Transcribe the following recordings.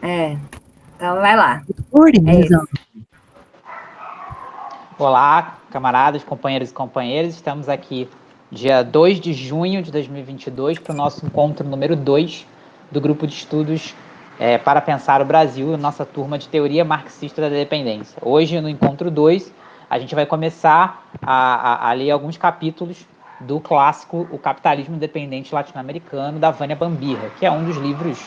É, então vai lá. É Organiza. esse. Olá, camaradas, companheiros e companheiras. Estamos aqui dia 2 de junho de 2022 para o nosso encontro número 2 do grupo de estudos para pensar o Brasil, nossa turma de teoria marxista da dependência. Hoje, no encontro 2, a gente vai começar a ler alguns capítulos do clássico O Capitalismo Dependente Latino-Americano, da Vânia Bambirra, que é um dos livros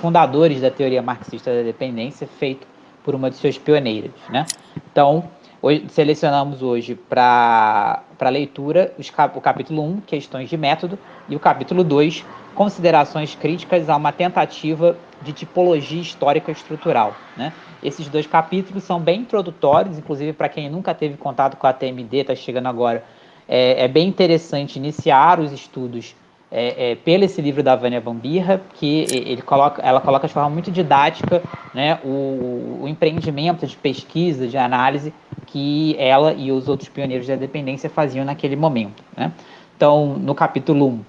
fundadores da teoria marxista da dependência, feito por uma de suas pioneiras, né? Então, selecionamos hoje para leitura o capítulo 1, Questões de Método, e o capítulo 2, Considerações Críticas a uma Tentativa de Tipologia Histórica Estrutural. Né? Esses dois capítulos são bem introdutórios, inclusive para quem nunca teve contato com a TMD, está chegando agora, é bem interessante iniciar os estudos pelo esse livro da Vânia Bambirra, que ela coloca de forma muito didática, né, o empreendimento de pesquisa, de análise que ela e os outros pioneiros da dependência faziam naquele momento. Né? Então, no capítulo 1,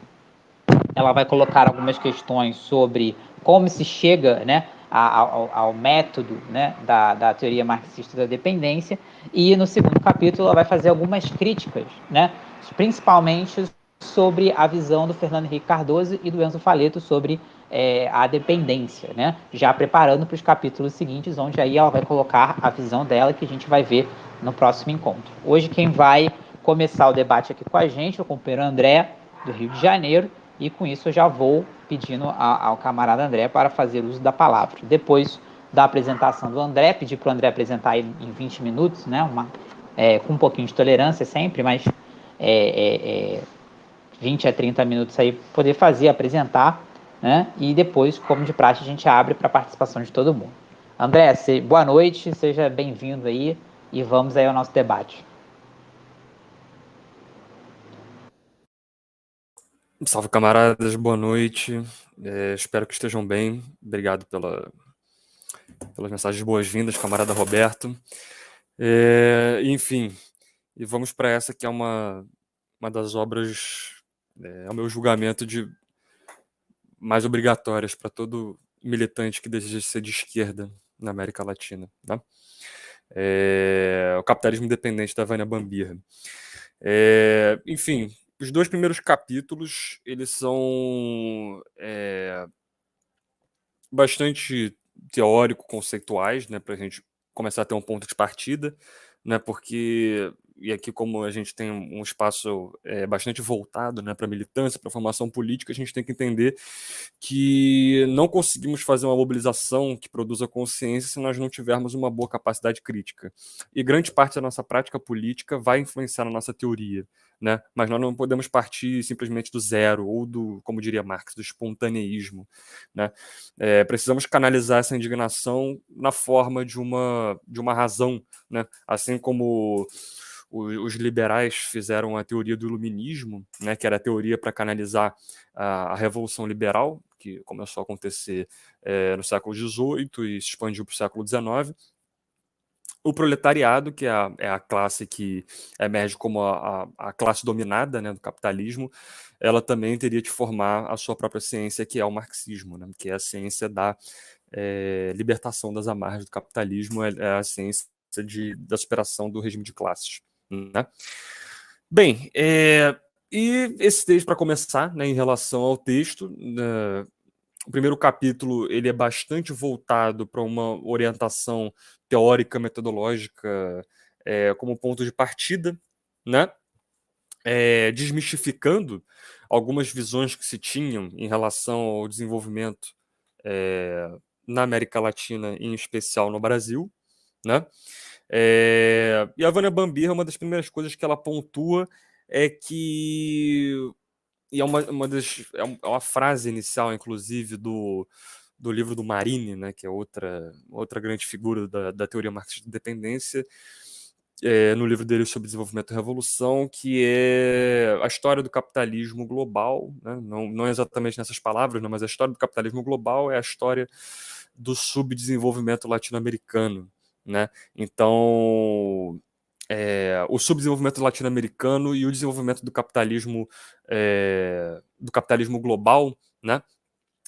ela vai colocar algumas questões sobre como se chega, né, ao método, né, da teoria marxista da dependência, e no segundo capítulo ela vai fazer algumas críticas, né, principalmente sobre a visão do Fernando Henrique Cardoso e do Enzo Faleto sobre a dependência, né, já preparando para os capítulos seguintes, onde aí ela vai colocar a visão dela, que a gente vai ver no próximo encontro. Hoje quem vai começar o debate aqui com a gente é o companheiro André, do Rio de Janeiro, e com isso eu já vou pedindo ao camarada André para fazer uso da palavra. Depois da apresentação do André, pedir para o André apresentar em 20 minutos, né, com um pouquinho de tolerância sempre, mas 20 a 30 minutos aí poder fazer, apresentar, né, e depois, como de praxe, a gente abre para a participação de todo mundo. André, boa noite, seja bem-vindo aí e vamos aí ao nosso debate. Salve, camaradas, boa noite. Espero que estejam bem. Obrigado pelas mensagens boas-vindas, camarada Roberto. Enfim, e vamos para essa que é uma das obras, ao meu julgamento, de mais obrigatórias para todo militante que deseja ser de esquerda na América Latina. Né? O Capitalismo Independente, da Vânia Bambirra. Enfim, os dois primeiros capítulos, eles são bastante teórico-conceituais, né, para a gente começar a ter um ponto de partida, né, porque, e aqui como a gente tem um espaço bastante voltado, né, para militância, para formação política, a gente tem que entender que não conseguimos fazer uma mobilização que produza consciência se nós não tivermos uma boa capacidade crítica. E grande parte da nossa prática política vai influenciar na nossa teoria, né? Mas nós não podemos partir simplesmente do zero ou do, como diria Marx, do espontaneísmo, né? Precisamos canalizar essa indignação na forma de uma razão, né? Assim como os liberais fizeram a teoria do iluminismo, né, que era a teoria para canalizar a Revolução Liberal, que começou a acontecer no século XVIII e se expandiu para o século XIX. O proletariado, que é a classe que emerge como a classe dominada, né, do capitalismo, ela também teria de formar a sua própria ciência, que é o marxismo, né, que é a ciência da libertação das amarras do capitalismo, é a ciência da superação do regime de classes. Né? Bem, e esse texto, para começar, né, em relação ao texto, o primeiro capítulo ele é bastante voltado para uma orientação teórica, metodológica, como ponto de partida, né? Desmistificando algumas visões que se tinham em relação ao desenvolvimento na América Latina, em especial no Brasil, né? E a Vânia Bambirra, uma das primeiras coisas que ela pontua é que, e é é uma frase inicial, inclusive, do livro do Marini, né, que é outra grande figura da teoria marxista de dependência, no livro dele sobre desenvolvimento e revolução, que é a história do capitalismo global, né? Não exatamente nessas palavras, não, mas a história do capitalismo global é a história do subdesenvolvimento latino-americano. Né? Então, o subdesenvolvimento latino-americano e o desenvolvimento do capitalismo global, né?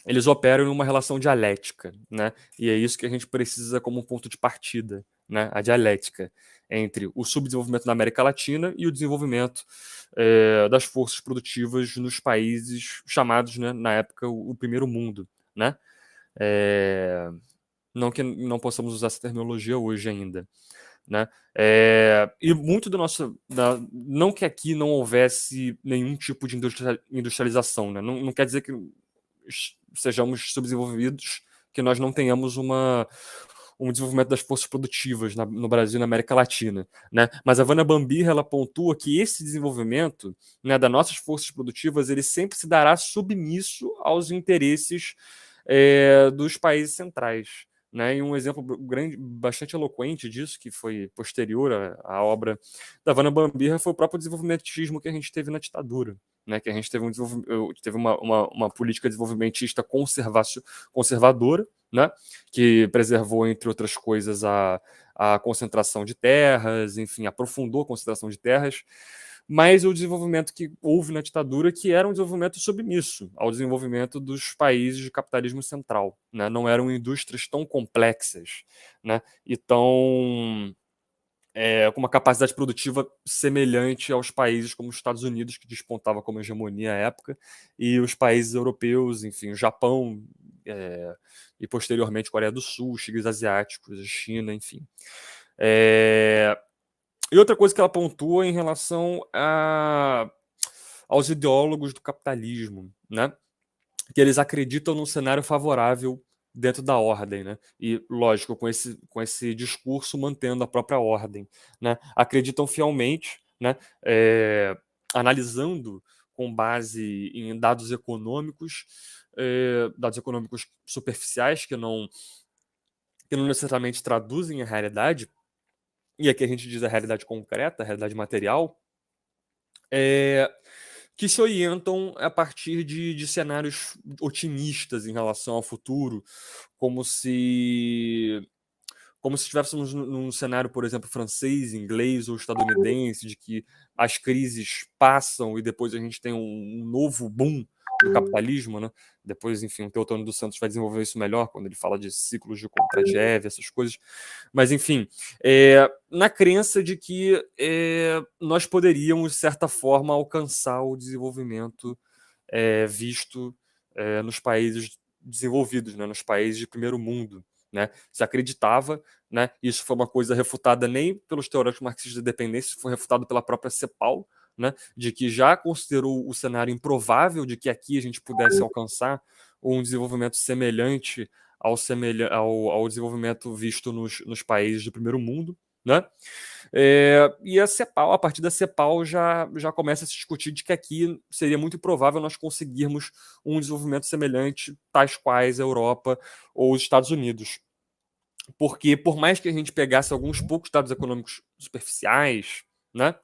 eles operam em uma relação dialética, né? E é isso que a gente precisa como ponto de partida, né? A dialética entre o subdesenvolvimento da América Latina e o desenvolvimento das forças produtivas nos países chamados, né, na época, o primeiro mundo, né? Não que não possamos usar essa terminologia hoje ainda, né? E muito do nosso... não que aqui não houvesse nenhum tipo de industrialização, né? Não quer dizer que sejamos subdesenvolvidos, que nós não tenhamos um desenvolvimento das forças produtivas no Brasil e na América Latina, né? Mas a Vânia Bambir, ela pontua que esse desenvolvimento, né, das nossas forças produtivas, ele sempre se dará submisso aos interesses dos países centrais, né? E um exemplo grande, bastante eloquente disso, que foi posterior à obra da Vânia Bambir, foi o próprio desenvolvimentismo que a gente teve na ditadura, né? Que a gente teve, teve uma política desenvolvimentista conservadora, né? Que preservou, entre outras coisas, a concentração de terras, enfim, aprofundou a concentração de terras, mas o desenvolvimento que houve na ditadura, que era um desenvolvimento submisso ao desenvolvimento dos países de capitalismo central, né? Não eram indústrias tão complexas, né? E tão com uma capacidade produtiva semelhante aos países como os Estados Unidos, que despontava como hegemonia à época, e os países europeus, enfim, o Japão, e posteriormente Coreia do Sul, os tigres asiáticos, a China, enfim. E outra coisa que ela pontua em relação aos ideólogos do capitalismo, né? Que eles acreditam num cenário favorável dentro da ordem, né? E, lógico, com esse discurso mantendo a própria ordem, né? Acreditam fielmente, né? Analisando com base em dados econômicos superficiais que não necessariamente traduzem a realidade, e aqui a gente diz a realidade concreta, a realidade material, que se orientam a partir de cenários otimistas em relação ao futuro, como se estivéssemos num cenário, por exemplo, francês, inglês ou estadunidense, de que as crises passam e depois a gente tem um novo boom do capitalismo, né? Depois, enfim, o Teotônio dos Santos vai desenvolver isso melhor quando ele fala de ciclos de Kondratiev, essas coisas. Mas, enfim, na crença de que nós poderíamos, de certa forma, alcançar o desenvolvimento visto nos países desenvolvidos, né? Nos países de primeiro mundo. Né? Se acreditava, né? Isso foi uma coisa refutada nem pelos teóricos marxistas da dependência, foi refutado pela própria CEPAL, né? De que já considerou o cenário improvável de que aqui a gente pudesse alcançar um desenvolvimento semelhante ao desenvolvimento visto nos países do primeiro mundo, né? E a CEPAL, a partir da CEPAL, já começa a se discutir de que aqui seria muito improvável nós conseguirmos um desenvolvimento semelhante, tais quais a Europa ou os Estados Unidos. Porque, por mais que a gente pegasse alguns poucos dados econômicos superficiais, né?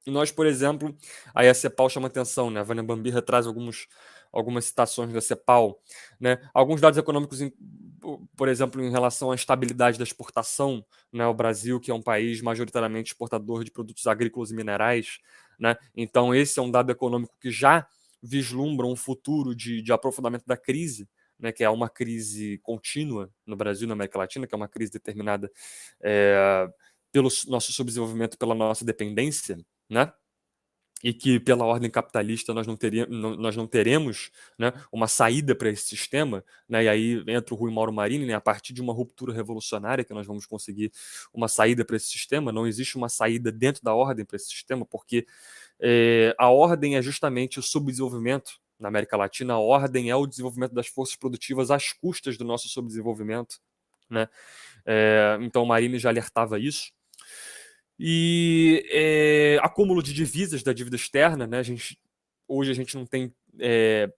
Nós, por exemplo, aí a CEPAL chama atenção, né? A Vânia Bambir traz algumas citações da CEPAL, né? Alguns dados econômicos, por exemplo, em relação à estabilidade da exportação, né? O Brasil, que é um país majoritariamente exportador de produtos agrícolas e minerais, né? Então esse é um dado econômico que já vislumbra um futuro de aprofundamento da crise, né? Que é uma crise contínua no Brasil, na América Latina, que é uma crise determinada pelo nosso subdesenvolvimento, pela nossa dependência, né? E que pela ordem capitalista nós não teremos, né, uma saída para esse sistema, né? E aí entra o Rui Mauro Marini, né, a partir de uma ruptura revolucionária que nós vamos conseguir uma saída para esse sistema. Não existe uma saída dentro da ordem para esse sistema, porque a ordem é justamente o subdesenvolvimento na América Latina. A ordem é o desenvolvimento das forças produtivas às custas do nosso subdesenvolvimento, né? Então o Marini já alertava isso. E acúmulo de divisas da dívida externa, né? Hoje a gente não tem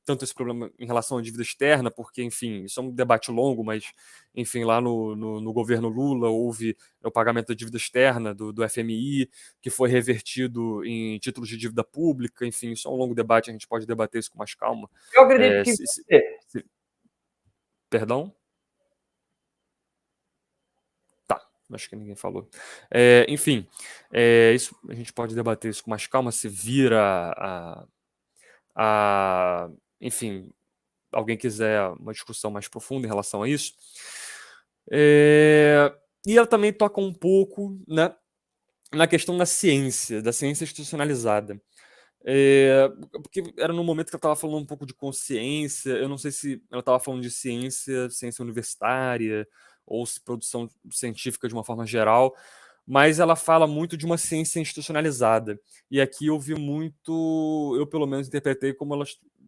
tanto esse problema em relação à dívida externa, porque, enfim, isso é um debate longo, mas, enfim, lá no governo Lula houve o pagamento da dívida externa do FMI, que foi revertido em títulos de dívida pública, enfim, isso é um longo debate, a gente pode debater isso com mais calma. Eu acredito que Perdão? Acho que ninguém falou. Enfim, isso, a gente pode debater isso com mais calma, se vira enfim, alguém quiser uma discussão mais profunda em relação a isso. E ela também toca um pouco, né, na questão da ciência institucionalizada. Porque era no momento que ela estava falando um pouco de consciência, eu não sei se ela estava falando de ciência universitária, ou se produção científica de uma forma geral, mas ela fala muito de uma ciência institucionalizada. E aqui eu vi muito, eu pelo menos interpretei como ela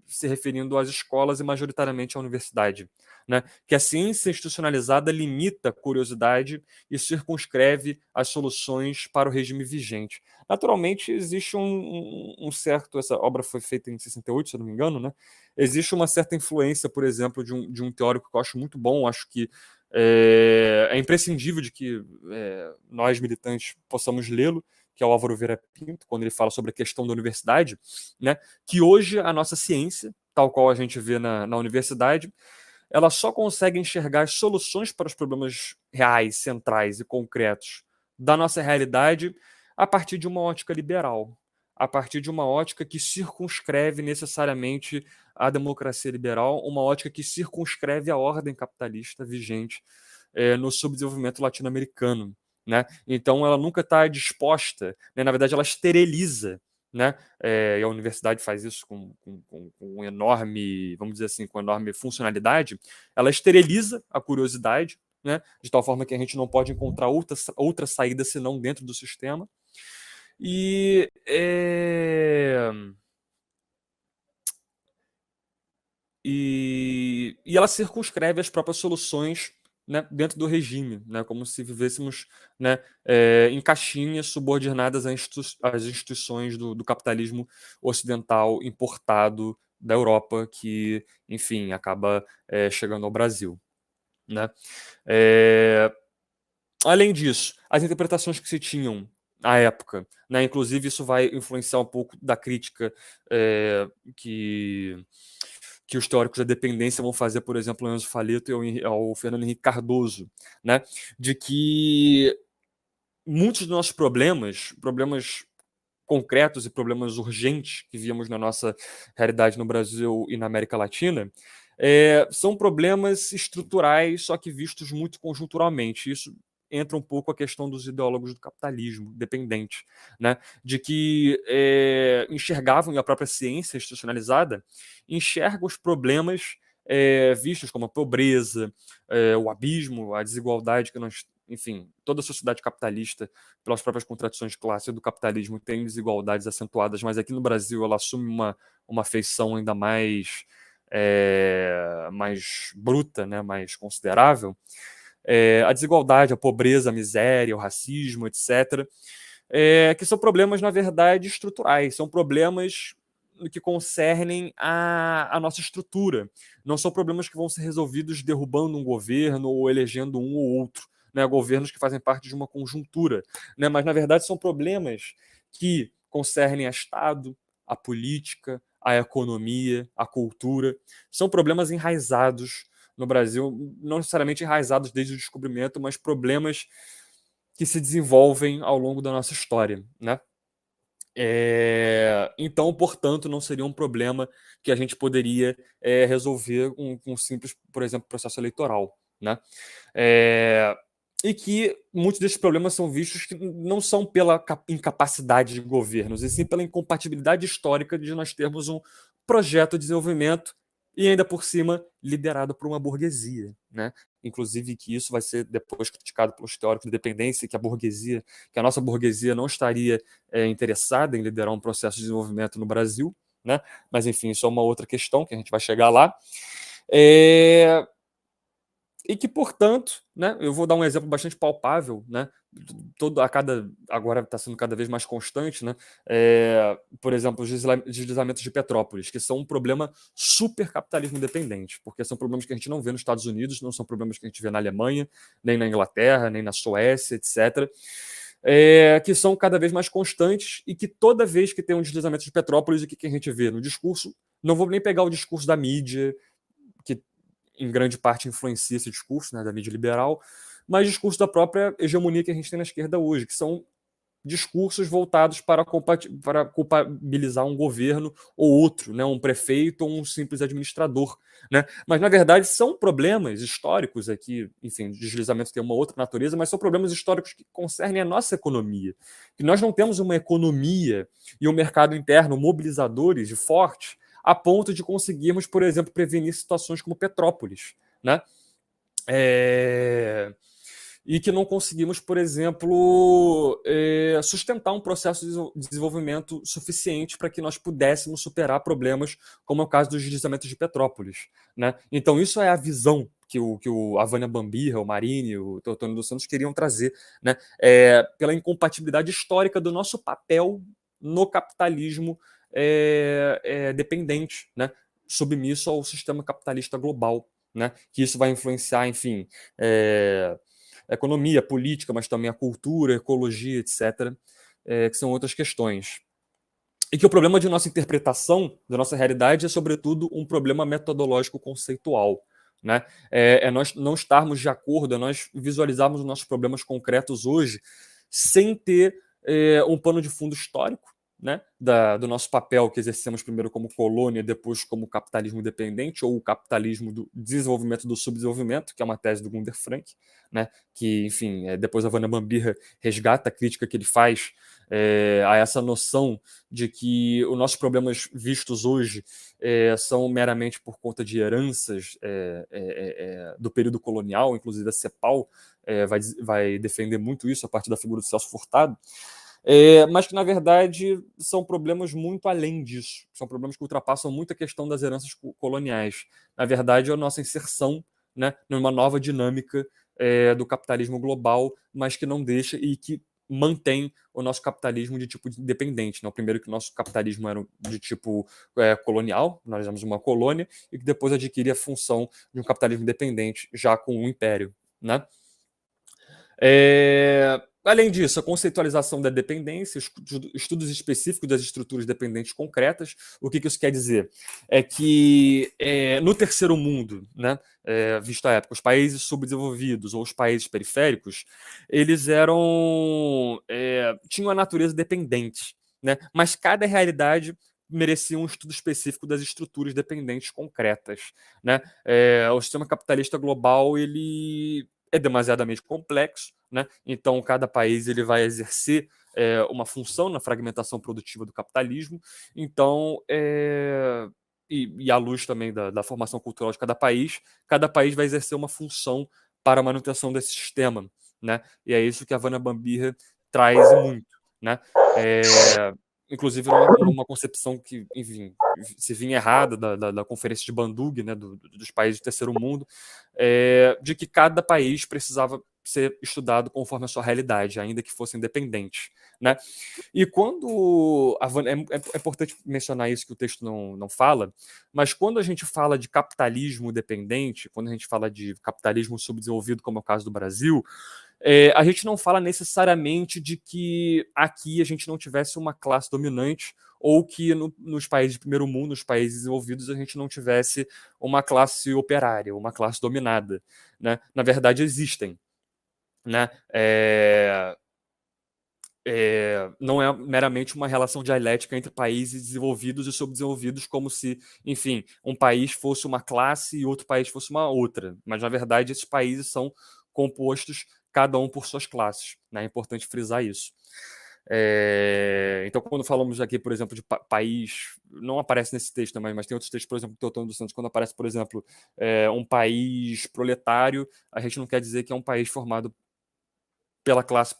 se referindo às escolas e majoritariamente à universidade, né? Que a ciência institucionalizada limita a curiosidade e circunscreve as soluções para o regime vigente. Naturalmente, existe um certo... Essa obra foi feita em 68, se eu não me engano, né? Existe uma certa influência, por exemplo, de um teórico que eu acho muito bom, acho que é imprescindível de que nós, militantes, possamos lê-lo, que é o Álvaro Vieira Pinto, quando ele fala sobre a questão da universidade, né? Que hoje a nossa ciência, tal qual a gente vê na universidade, ela só consegue enxergar as soluções para os problemas reais, centrais e concretos da nossa realidade a partir de uma ótica liberal, a partir de uma ótica que circunscreve necessariamente a democracia liberal, uma ótica que circunscreve a ordem capitalista vigente no subdesenvolvimento latino-americano, né? Então ela nunca está disposta, né? Na verdade ela esteriliza, né? E a universidade faz isso com um enorme, vamos dizer assim, com enorme funcionalidade. Ela esteriliza a curiosidade, né? De tal forma que a gente não pode encontrar outra saída senão dentro do sistema. E ela circunscreve as próprias soluções, né, dentro do regime, né, como se vivêssemos, né, em caixinhas subordinadas às instituições do capitalismo ocidental importado da Europa, que, enfim, acaba chegando ao Brasil, né? Além disso, as interpretações que se tinham à época, né, inclusive isso vai influenciar um pouco da crítica que os teóricos da dependência vão fazer, por exemplo, ao Enzo Faleto e ao Fernando Henrique Cardoso, né, de que muitos dos nossos problemas concretos e problemas urgentes que víamos na nossa realidade no Brasil e na América Latina são problemas estruturais, só que vistos muito conjunturalmente. Isso entra um pouco a questão dos ideólogos do capitalismo dependente, né? De que enxergavam, e a própria ciência institucionalizada enxerga os problemas vistos como a pobreza, o abismo, a desigualdade que nós... Enfim, toda a sociedade capitalista, pelas próprias contradições de classe do capitalismo, tem desigualdades acentuadas, mas aqui no Brasil ela assume uma feição ainda mais bruta, né, mais considerável. A desigualdade, a pobreza, a miséria, o racismo, etc., que são problemas, na verdade, estruturais, são problemas que concernem a nossa estrutura, não são problemas que vão ser resolvidos derrubando um governo ou elegendo um ou outro, né, governos que fazem parte de uma conjuntura, né, mas, na verdade, são problemas que concernem a Estado, a política, a economia, a cultura, são problemas enraizados no Brasil, não necessariamente enraizados desde o descobrimento, mas problemas que se desenvolvem ao longo da nossa história, né? Então, portanto, não seria um problema que a gente poderia resolver com um simples, por exemplo, processo eleitoral, né? E que muitos desses problemas são vistos que não são pela incapacidade de governos, e sim pela incompatibilidade histórica de nós termos um projeto de desenvolvimento e ainda por cima liderado por uma burguesia, né? Inclusive que isso vai ser depois criticado pelos teóricos de dependência, que a nossa burguesia não estaria interessada em liderar um processo de desenvolvimento no Brasil, né? Mas enfim, isso é uma outra questão que a gente vai chegar lá. E que, portanto, né, eu vou dar um exemplo bastante palpável, né, agora está sendo cada vez mais constante, né, por exemplo, os deslizamentos de Petrópolis, que são um problema super capitalismo dependente, porque são problemas que a gente não vê nos Estados Unidos, não são problemas que a gente vê na Alemanha, nem na Inglaterra, nem na Suécia, etc., que são cada vez mais constantes e que toda vez que tem um deslizamento de Petrópolis, o que a gente vê no discurso, não vou nem pegar o discurso da mídia, que em grande parte influencia esse discurso, né, da mídia liberal, mas discurso da própria hegemonia que a gente tem na esquerda hoje, que são discursos voltados para culpabilizar um governo ou outro, né, um prefeito ou um simples administrador, né? Mas, na verdade, são problemas históricos aqui, enfim, o deslizamento tem uma outra natureza, mas são problemas históricos que concernem a nossa economia. Que nós não temos uma economia e um mercado interno mobilizadores e fortes a ponto de conseguirmos, por exemplo, prevenir situações como Petrópolis, né? E que não conseguimos, por exemplo, sustentar um processo de desenvolvimento suficiente para que nós pudéssemos superar problemas como é o caso dos deslizamentos de Petrópolis, né? Então, isso é a visão que a Vânia Bambirra, o Marini, o Teotônio dos Santos queriam trazer, né? Pela incompatibilidade histórica do nosso papel no capitalismo dependente, né? Submisso ao sistema capitalista global, né? Que isso vai influenciar, enfim, a economia, a política, mas também a cultura, a ecologia, etc., que são outras questões. E que o problema de nossa interpretação da nossa realidade é, sobretudo, um problema metodológico conceitual, né? Nós não estarmos de acordo, nós visualizarmos os nossos problemas concretos hoje sem ter um pano de fundo histórico, né, do nosso papel que exercemos primeiro como colônia, depois como capitalismo dependente, ou o capitalismo do desenvolvimento do subdesenvolvimento, que é uma tese do Gunder Frank, né, que, enfim, depois a Vânia Bambirra resgata a crítica que ele faz a essa noção de que os nossos problemas vistos hoje são meramente por conta de heranças do período colonial, inclusive a CEPAL vai defender muito isso a partir da figura do Celso Furtado, mas que, na verdade, são problemas muito além disso. São problemas que ultrapassam muito a questão das heranças coloniais. Na verdade, é a nossa inserção, né, numa nova dinâmica do capitalismo global, mas que não deixa e que mantém o nosso capitalismo de tipo independente. Né? O primeiro que o nosso capitalismo era de tipo colonial, nós éramos uma colônia, e que depois adquiria a função de um capitalismo independente, já com um império. Né? Além disso, a conceitualização da dependência, estudos específicos das estruturas dependentes concretas. O que isso quer dizer? É que no terceiro mundo, né, visto a época, os países subdesenvolvidos ou os países periféricos, eles tinham a natureza dependente, né, mas cada realidade merecia um estudo específico das estruturas dependentes concretas. Né? O sistema capitalista global ele é demasiadamente complexo, né? Então cada país ele vai exercer uma função na fragmentação produtiva do capitalismo. Então, e à luz também da formação cultural de cada país vai exercer uma função para a manutenção desse sistema. Né? E é isso que a Vânia Bambirra traz muito. Né? Inclusive numa concepção que, enfim, se vinha errada da Conferência de Bandung, né, dos países do terceiro mundo, de que cada país precisava ser estudado conforme a sua realidade, ainda que fosse independente. Né? E quando é importante mencionar isso que o texto não fala, mas quando a gente fala de capitalismo dependente, quando a gente fala de capitalismo subdesenvolvido, como é o caso do Brasil, a gente não fala necessariamente de que aqui a gente não tivesse uma classe dominante ou que nos países de primeiro mundo, nos países desenvolvidos, a gente não tivesse uma classe operária, uma classe dominada. Né? Na verdade, existem. Né? Não é meramente uma relação dialética entre países desenvolvidos e subdesenvolvidos, como se, enfim, um país fosse uma classe e outro país fosse uma outra. Mas, na verdade, esses países são compostos cada um por suas classes. Né? É importante frisar isso. Então, quando falamos aqui, por exemplo, de país, não aparece nesse texto, mas tem outros textos, por exemplo, do Teotônio dos Santos, quando aparece, por exemplo, um país proletário, a gente não quer dizer que é um país formado pela classe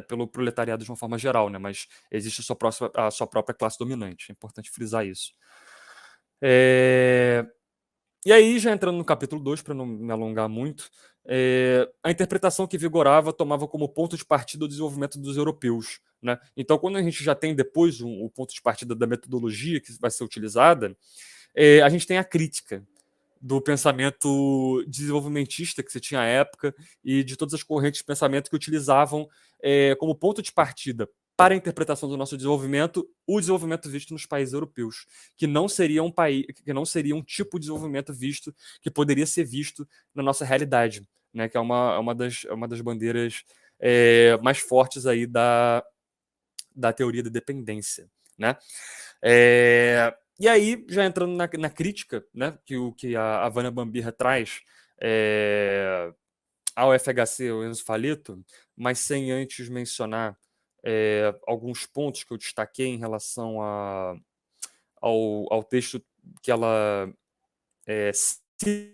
pelo proletariado de uma forma geral, né? Mas existe a sua própria classe dominante. É importante frisar isso. E aí, já entrando no capítulo 2, para não me alongar muito, a interpretação que vigorava tomava como ponto de partida o desenvolvimento dos europeus. Né? Então, quando a gente já tem depois o ponto de partida da metodologia que vai ser utilizada, a gente tem a crítica do pensamento desenvolvimentista que você tinha à época e de todas as correntes de pensamento que utilizavam como ponto de partida para a interpretação do nosso desenvolvimento, o desenvolvimento visto nos países europeus, que não seria um tipo de desenvolvimento visto que poderia ser visto na nossa realidade, né? Que é uma das bandeiras mais fortes aí da da teoria da dependência, né? E aí, já entrando na crítica, né, que a Vânia Bambirra traz ao FHC, ao Enzo Faleto, mas sem antes mencionar alguns pontos que eu destaquei em relação ao texto que ela cita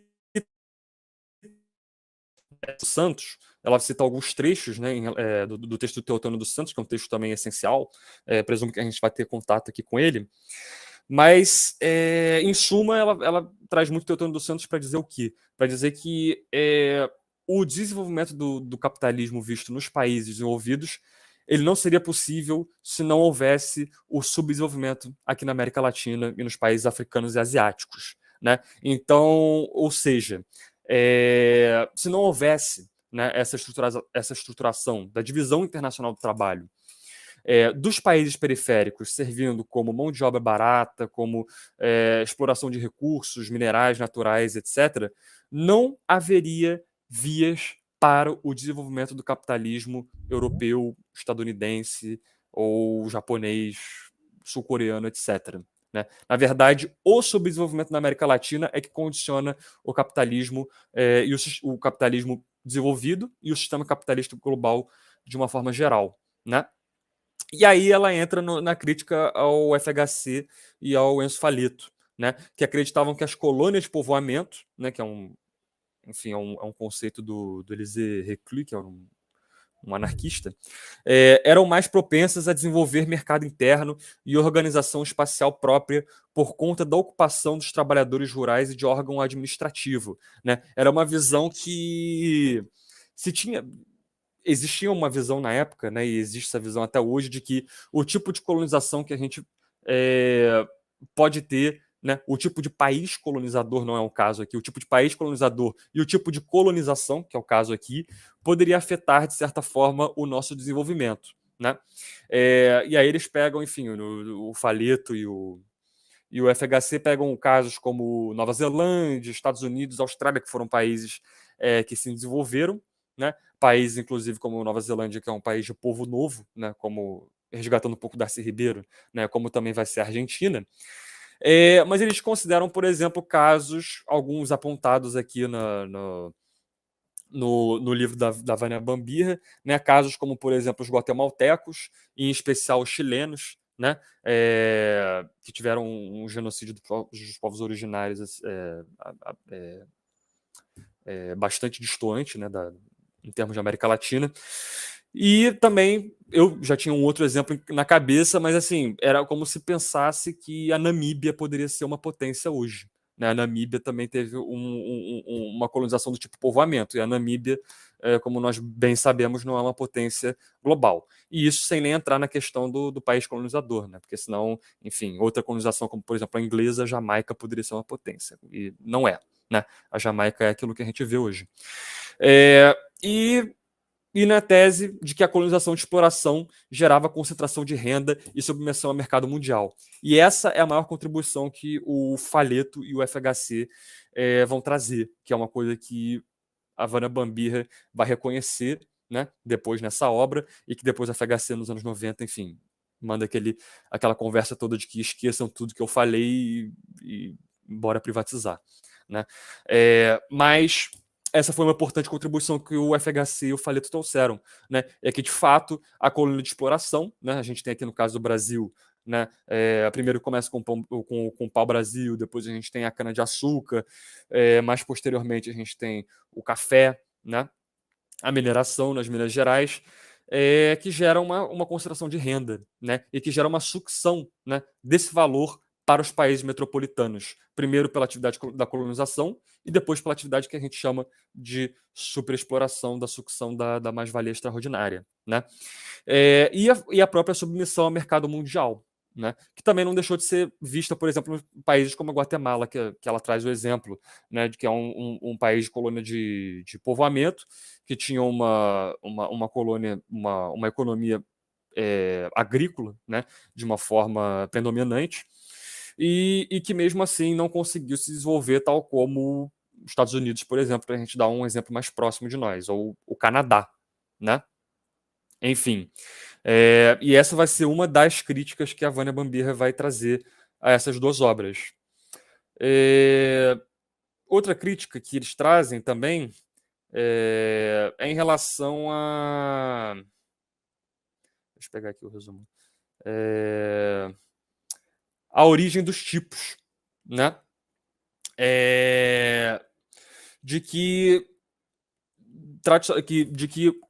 dos Santos. Ela cita alguns trechos, né, do texto do Teotônio dos Santos, que é um texto também essencial, presumo que a gente vai ter contato aqui com ele, mas, em suma, ela traz muito Teotônio dos Santos para dizer o quê? Para dizer que o desenvolvimento do capitalismo visto nos países desenvolvidos, ele não seria possível se não houvesse o subdesenvolvimento aqui na América Latina e nos países africanos e asiáticos, né? Então, ou seja, se não houvesse, né, essa estruturação da divisão internacional do trabalho, dos países periféricos servindo como mão de obra barata, como exploração de recursos, minerais, naturais, etc., não haveria vias para o desenvolvimento do capitalismo europeu, estadunidense ou japonês, sul-coreano, etc. Né? Na verdade, o subdesenvolvimento na América Latina é que condiciona o capitalismo e o capitalismo desenvolvido e o sistema capitalista global de uma forma geral, né? E aí ela entra na crítica ao FHC e ao Enzo Faleto, né, que acreditavam que as colônias de povoamento, né, que é um conceito do Élisée Reclus, que é um anarquista, eram mais propensas a desenvolver mercado interno e organização espacial própria por conta da ocupação dos trabalhadores rurais e de órgão administrativo, né? Era uma visão que existia uma visão na época, né, e existe essa visão até hoje, de que o tipo de colonização que a gente pode ter, né, o tipo de país colonizador não é o caso aqui, o tipo de país colonizador e o tipo de colonização, que é o caso aqui, poderia afetar, de certa forma, o nosso desenvolvimento, né? E aí eles pegam, enfim, o Faleto e o FHC pegam casos como Nova Zelândia, Estados Unidos, Austrália, que foram países que se desenvolveram, né? Países, inclusive, como Nova Zelândia, que é um país de povo novo, né? Como resgatando um pouco Darcy Ribeiro, né? Como também vai ser a Argentina. Mas eles consideram, por exemplo, casos, alguns apontados aqui no livro da Vânia Bambirra, né? Casos como, por exemplo, os guatemaltecos, e em especial os chilenos, né? Que tiveram um genocídio dos povos originários bastante distante, né? Em termos de América Latina. E também, eu já tinha um outro exemplo na cabeça, mas assim, era como se pensasse que a Namíbia poderia ser uma potência hoje. Né? A Namíbia também teve uma colonização do tipo povoamento, e a Namíbia, como nós bem sabemos, não é uma potência global. E isso sem nem entrar na questão do país colonizador, né? Porque senão, enfim, outra colonização, como por exemplo a inglesa, a Jamaica poderia ser uma potência, e não é. Né? A Jamaica é aquilo que a gente vê hoje. E na tese de que a colonização de exploração gerava concentração de renda e submissão ao mercado mundial. E essa é a maior contribuição que o Faleto e o FHC vão trazer, que é uma coisa que a Vânia Bambirra vai reconhecer, né, depois nessa obra, e que depois a FHC nos anos 90, enfim, manda aquela conversa toda de que esqueçam tudo que eu falei e bora privatizar. Né? Mas essa foi uma importante contribuição que o FHC e o Faleto trouxeram, né? É que, de fato, a colônia de exploração, né? A gente tem aqui no caso do Brasil, né? Primeiro começa com o pau-brasil, depois a gente tem a cana-de-açúcar, mais posteriormente a gente tem o café, né? A mineração nas Minas Gerais, que gera uma concentração de renda, né? E que gera uma sucção, né, desse valor para os países metropolitanos, primeiro pela atividade da colonização e depois pela atividade que a gente chama de superexploração, da sucção da mais-valia extraordinária. Né? E a própria submissão ao mercado mundial, né? Que também não deixou de ser vista, por exemplo, em países como a Guatemala, que ela traz o exemplo, né, de que é um país de colônia de povoamento, que tinha uma colônia, uma economia agrícola, né, de uma forma predominante, e que mesmo assim não conseguiu se desenvolver tal como os Estados Unidos, por exemplo, para a gente dar um exemplo mais próximo de nós, ou o Canadá, né? Enfim, e essa vai ser uma das críticas que a Vânia Bambirra vai trazer a essas duas obras. Outra crítica que eles trazem também é em relação a... Deixa eu pegar aqui o resumo. A origem dos tipos, né? De que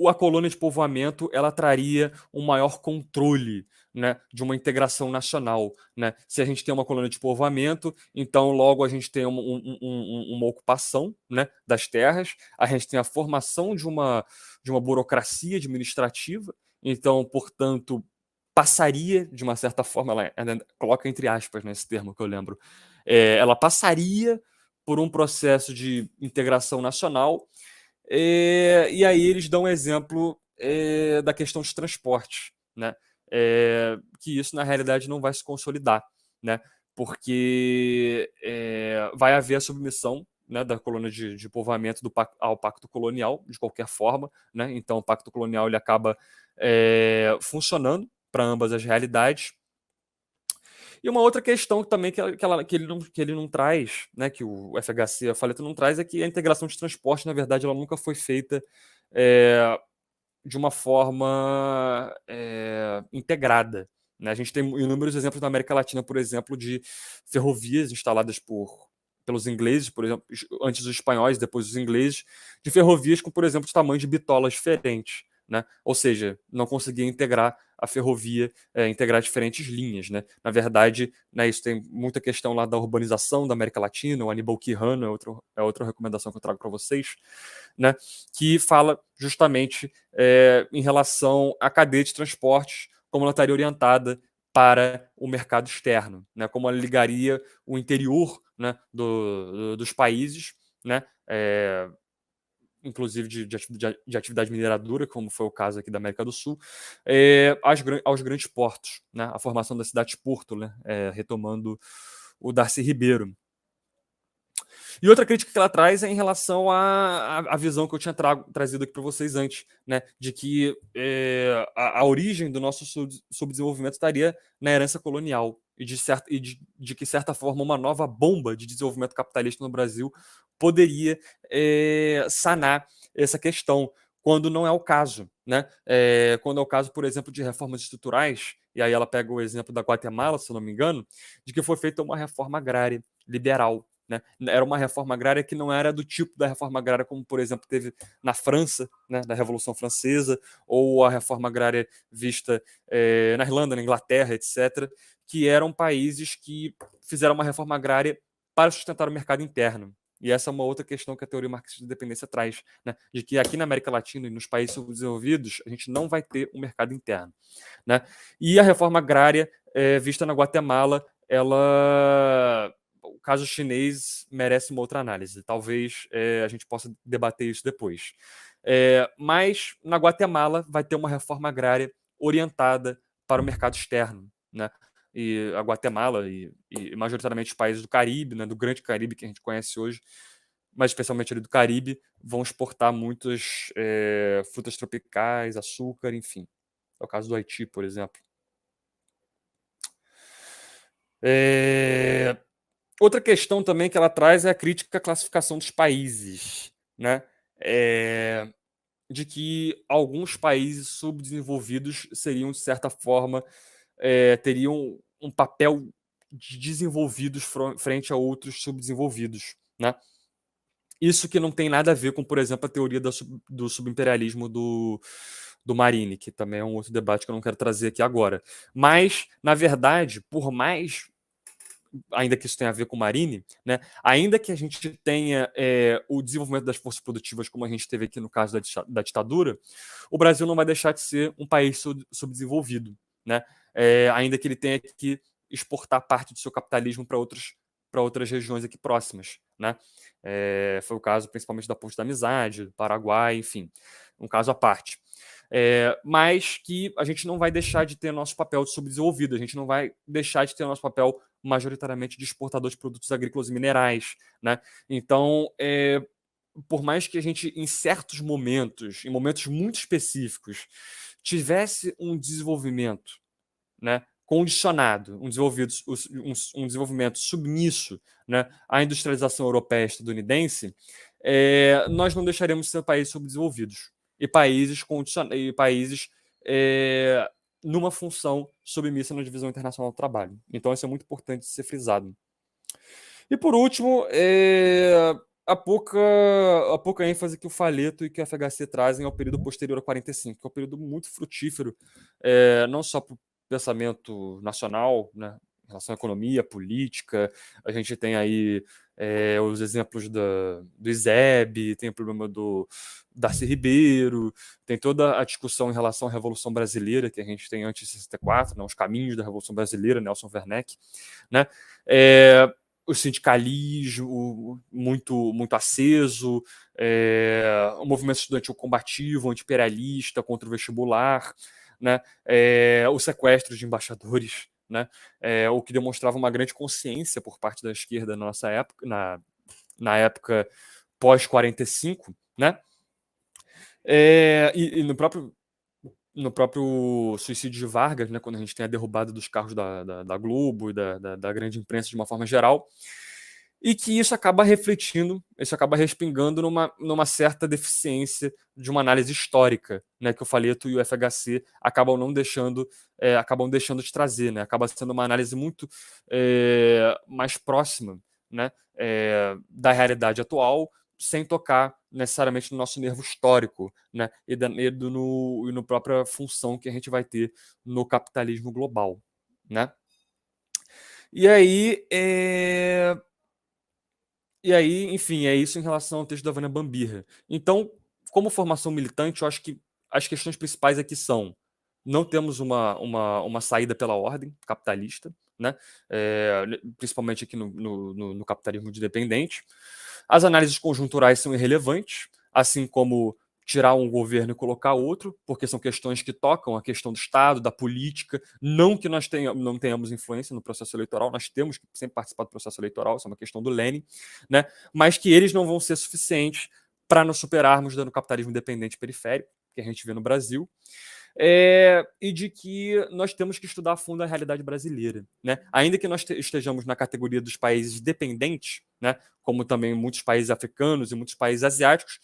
a colônia de povoamento ela traria um maior controle, né, de uma integração nacional, né? Se a gente tem uma colônia de povoamento, então logo a gente tem uma ocupação, né, das terras, a gente tem a formação de uma burocracia administrativa, então, portanto, passaria, de uma certa forma, ela coloca entre aspas nesse termo que eu lembro, ela passaria por um processo de integração nacional. E aí eles dão um exemplo da questão de transporte, né? Que isso, na realidade, não vai se consolidar, né? Porque vai haver a submissão, né, da colônia de povoamento ao pacto colonial, de qualquer forma, né? Então, o pacto colonial ele acaba funcionando para ambas as realidades. E uma outra questão também que ele não traz, né, que o FHC, a Faleto, não traz, é que a integração de transporte, na verdade, ela nunca foi feita de uma forma integrada, né? A gente tem inúmeros exemplos na América Latina, por exemplo, de ferrovias instaladas pelos ingleses, por exemplo, antes os espanhóis, depois os ingleses, de ferrovias com, por exemplo, de tamanho de bitolas diferentes, né? Ou seja, não conseguia integrar a ferrovia, integrar diferentes linhas, né? Na verdade, né, isso tem muita questão lá da urbanização da América Latina, o Aníbal Quijano é outra recomendação que eu trago para vocês, né? Que fala justamente em relação à cadeia de transportes, como ela estaria orientada para o mercado externo, né? Como ela ligaria o interior, né, dos países, né? Inclusive de atividade mineradora, como foi o caso aqui da América do Sul, aos grandes portos, né? A formação das cidades-porto, né? Retomando o Darcy Ribeiro. E outra crítica que ela traz é em relação à visão que eu tinha trazido aqui para vocês antes, né? De que a origem do nosso subdesenvolvimento estaria na herança colonial e de que, de certa forma, uma nova bomba de desenvolvimento capitalista no Brasil poderia sanar essa questão, quando não é o caso, né? Quando é o caso, por exemplo, de reformas estruturais, e aí ela pega o exemplo da Guatemala, se eu não me engano, de que foi feita uma reforma agrária liberal, né? Era uma reforma agrária que não era do tipo da reforma agrária como, por exemplo, teve na França, né, da Revolução Francesa, ou a reforma agrária vista na Irlanda, na Inglaterra, etc., que eram países que fizeram uma reforma agrária para sustentar o mercado interno. E essa é uma outra questão que a teoria marxista de dependência traz, né? De que aqui na América Latina e nos países subdesenvolvidos, a gente não vai ter um mercado interno, né? E a reforma agrária vista na Guatemala, o caso chinês merece uma outra análise. Talvez a gente possa debater isso depois. Mas na Guatemala vai ter uma reforma agrária orientada para o mercado externo, né? E a Guatemala e majoritariamente os países do Caribe, né, do Grande Caribe que a gente conhece hoje, mas especialmente ali do Caribe, vão exportar muitas frutas tropicais, açúcar, enfim. É o caso do Haiti, por exemplo. Outra questão também que ela traz é a crítica à classificação dos países, né? De que alguns países subdesenvolvidos seriam, de certa forma, teriam um papel de desenvolvidos frente a outros subdesenvolvidos, né? Isso que não tem nada a ver com, por exemplo, a teoria do subimperialismo do Marini, que também é um outro debate que eu não quero trazer aqui agora. Mas, na verdade, por mais, ainda que isso tenha a ver com o Marini, né, ainda que a gente tenha o desenvolvimento das forças produtivas, como a gente teve aqui no caso da ditadura, o Brasil não vai deixar de ser um país subdesenvolvido, né? Ainda que ele tenha que exportar parte do seu capitalismo para outras regiões aqui próximas, né? Foi o caso principalmente da Ponte da Amizade, do Paraguai, enfim, um caso à parte. Mas que a gente não vai deixar de ter nosso papel de subdesenvolvido, a gente não vai deixar de ter nosso papel majoritariamente de exportador de produtos agrícolas e minerais, né? Então, por mais que a gente, em certos momentos, em momentos muito específicos, tivesse um desenvolvimento, né, condicionado, um desenvolvimento submisso, né, à industrialização europeia e estadunidense, nós não deixaremos de ser países subdesenvolvidos e países numa função submissa na divisão internacional do trabalho. Então, isso é muito importante de ser frisado. E, por último, a pouca ênfase que o Faleto e que o FHC trazem ao período posterior a 45, que é um período muito frutífero, não só para o pensamento nacional, né, em relação à economia, política. A gente tem aí os exemplos do ISEB, tem o problema do Darcy Ribeiro, tem toda a discussão em relação à Revolução Brasileira, que a gente tem antes de 64, né, os caminhos da Revolução Brasileira, Nelson Werneck, né? O sindicalismo muito aceso, o movimento estudantil combativo, anti-imperialista, contra o vestibular, né? O sequestro de embaixadores, né? O que demonstrava uma grande consciência por parte da esquerda na nossa época, na época pós-45, né? E no próprio suicídio de Vargas, né, quando a gente tem a derrubada dos carros da Globo e da grande imprensa de uma forma geral, e que isso acaba refletindo, isso acaba respingando numa certa deficiência de uma análise histórica, né, que o Faleto e o FHC acabam deixando de trazer, né, acaba sendo uma análise muito mais próxima, né, da realidade atual, sem tocar necessariamente no nosso nervo histórico, né, e no própria função que a gente vai ter no capitalismo global, né? E aí, enfim, é isso em relação ao texto da Vânia Bambirra. Então, como formação militante, eu acho que as questões principais aqui são: não temos uma saída pela ordem capitalista, né? Principalmente aqui no capitalismo de dependente. As análises conjunturais são irrelevantes, assim como tirar um governo e colocar outro, porque são questões que tocam a questão do Estado, da política. Não que nós não tenhamos influência no processo eleitoral, nós temos que sempre participar do processo eleitoral, isso é uma questão do Lenin, né? Mas que eles não vão ser suficientes para nos superarmos no capitalismo dependente periférico, que a gente vê no Brasil. E de que nós temos que estudar a fundo a realidade brasileira, né? Ainda que nós estejamos na categoria dos países dependentes, né, como também muitos países africanos e muitos países asiáticos,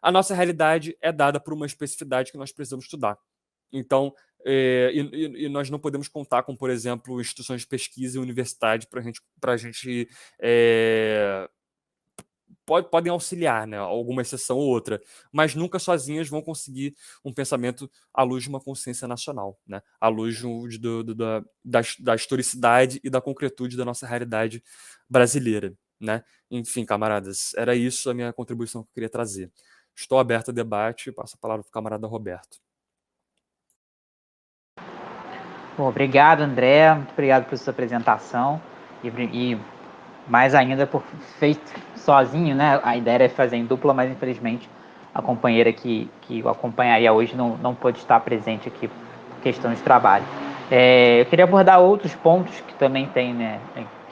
a nossa realidade é dada por uma especificidade que nós precisamos estudar. Então, nós não podemos contar com, por exemplo, instituições de pesquisa e universidade para a gente podem auxiliar, né, alguma exceção ou outra, mas nunca sozinhas vão conseguir um pensamento à luz de uma consciência nacional, né, à luz da historicidade e da concretude da nossa realidade brasileira, né? Enfim, camaradas, era isso a minha contribuição que eu queria trazer. Estou aberto a debate, passo a palavra para o camarada Roberto. Bom, obrigado, André, muito obrigado por sua apresentação e mais ainda por feito sozinho, né? A ideia era fazer em dupla, mas infelizmente a companheira que o acompanharia hoje não pôde estar presente aqui por questão de trabalho. Eu queria abordar outros pontos que também tem, né,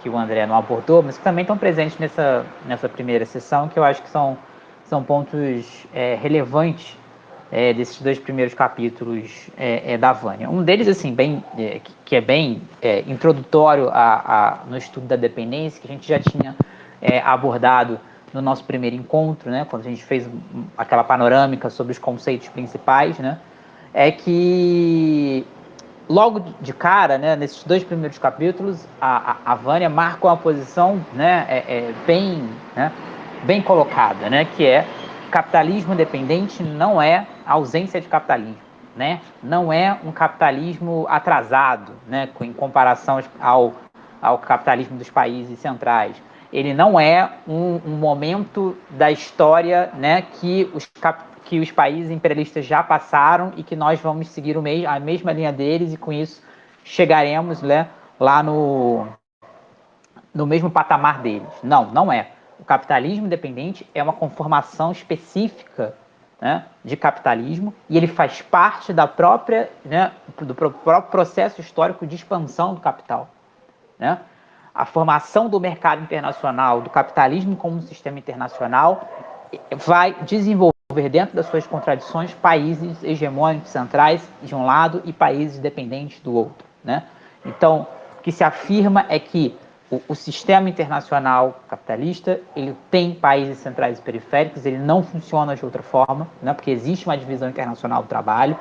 que o André não abordou, mas que também estão presentes nessa primeira sessão, que eu acho que são pontos relevantes desses dois primeiros capítulos da Vânia. Um deles, assim, que é bem introdutório no estudo da dependência, que a gente já tinha abordado no nosso primeiro encontro, né, quando a gente fez aquela panorâmica sobre os conceitos principais, né, é que logo de cara, né, nesses dois primeiros capítulos, a Vânia marca uma posição, né, bem colocada, né, que é: capitalismo dependente não é ausência de capitalismo, né? Não é um capitalismo atrasado, né, em comparação ao capitalismo dos países centrais. Ele não é um momento da história, né, que os países imperialistas já passaram e que nós vamos seguir a mesma linha deles e com isso chegaremos, né, lá no mesmo patamar deles. Não é. O capitalismo dependente é uma conformação específica, né, de capitalismo, e ele faz parte do próprio processo histórico de expansão do capital, né? A formação do mercado internacional, do capitalismo como um sistema internacional, vai desenvolver dentro das suas contradições, países hegemônicos centrais de um lado e países dependentes do outro, né? Então, o que se afirma é que o sistema internacional capitalista, ele tem países centrais e periféricos, ele não funciona de outra forma, né? Porque existe uma divisão internacional do trabalho,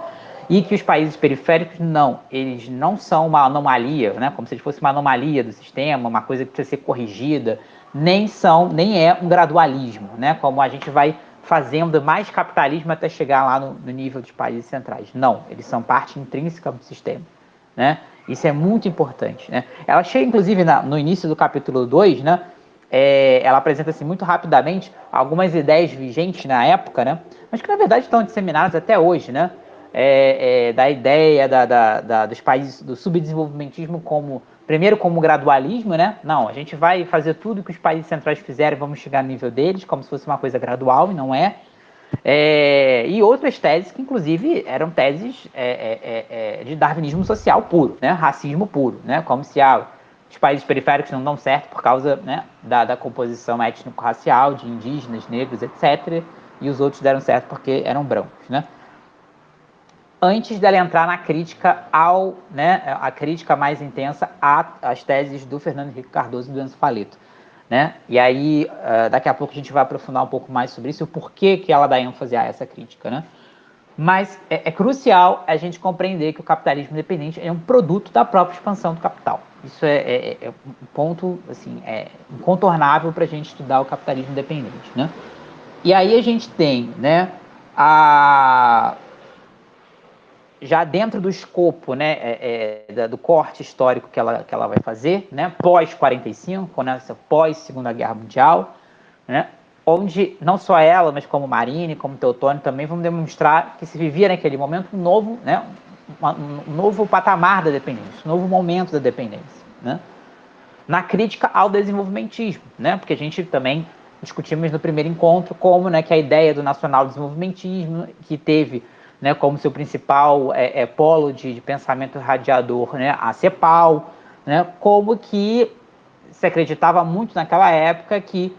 e que os países periféricos, não, eles não são uma anomalia, né? Como se fosse uma anomalia do sistema, uma coisa que precisa ser corrigida, nem é um gradualismo, né? Como a gente vai fazendo mais capitalismo até chegar lá no nível dos países centrais. Não, eles são parte intrínseca do sistema, né? Isso é muito importante, né? Ela chega, inclusive, no início do capítulo 2, né? Ela apresenta assim, muito rapidamente algumas ideias vigentes na época, né? Mas que, na verdade, estão disseminadas até hoje, né? Da ideia dos países, do subdesenvolvimentismo primeiro como gradualismo, né? Não, a gente vai fazer tudo que os países centrais fizerem, vamos chegar no nível deles, como se fosse uma coisa gradual, e não é. E outras teses que, inclusive, eram teses de darwinismo social puro, né? Racismo puro, né? Como se os países periféricos não dão certo por causa, né, da composição étnico-racial, de indígenas, negros, etc., e os outros deram certo porque eram brancos, né? Antes dela entrar na crítica a crítica mais intensa às teses do Fernando Henrique Cardoso e do Enzo Faleto, né? E aí, daqui a pouco a gente vai aprofundar um pouco mais sobre isso, o porquê que ela dá ênfase a essa crítica, né? Mas é crucial a gente compreender que o capitalismo independente é um produto da própria expansão do capital. Isso é um ponto, assim, incontornável para a gente estudar o capitalismo independente, né? E aí a gente tem, né, já dentro do escopo, né, do corte histórico que ela vai fazer, né, pós-45, né, pós-Segunda Guerra Mundial, né, onde não só ela, mas como Marine, como Teotônio também vão demonstrar que se vivia naquele momento um novo, né, um novo patamar da dependência, um novo momento da dependência, né, na crítica ao desenvolvimentismo, né, porque a gente também discutimos no primeiro encontro como, né, que a ideia do nacional desenvolvimentismo, que teve, né, como seu principal polo de pensamento radiador, né, a CEPAL, né, como que se acreditava muito naquela época que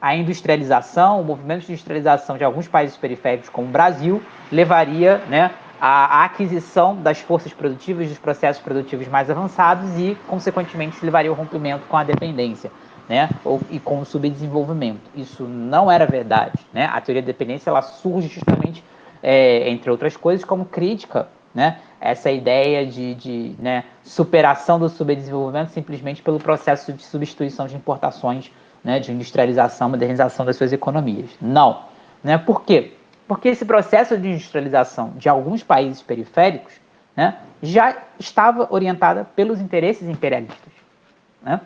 a industrialização, o movimento de industrialização de alguns países periféricos, como o Brasil, levaria, né, à aquisição das forças produtivas, dos processos produtivos mais avançados e, consequentemente, se levaria ao rompimento com a dependência, né, e com o subdesenvolvimento. Isso não era verdade, né? A teoria da dependência ela surge justamente, entre outras coisas, como crítica, né, essa ideia de né, superação do subdesenvolvimento simplesmente pelo processo de substituição de importações, né, de industrialização, modernização das suas economias. Não. Né? Por quê? Porque esse processo de industrialização de alguns países periféricos, né, já estava orientada pelos interesses imperialistas. Né?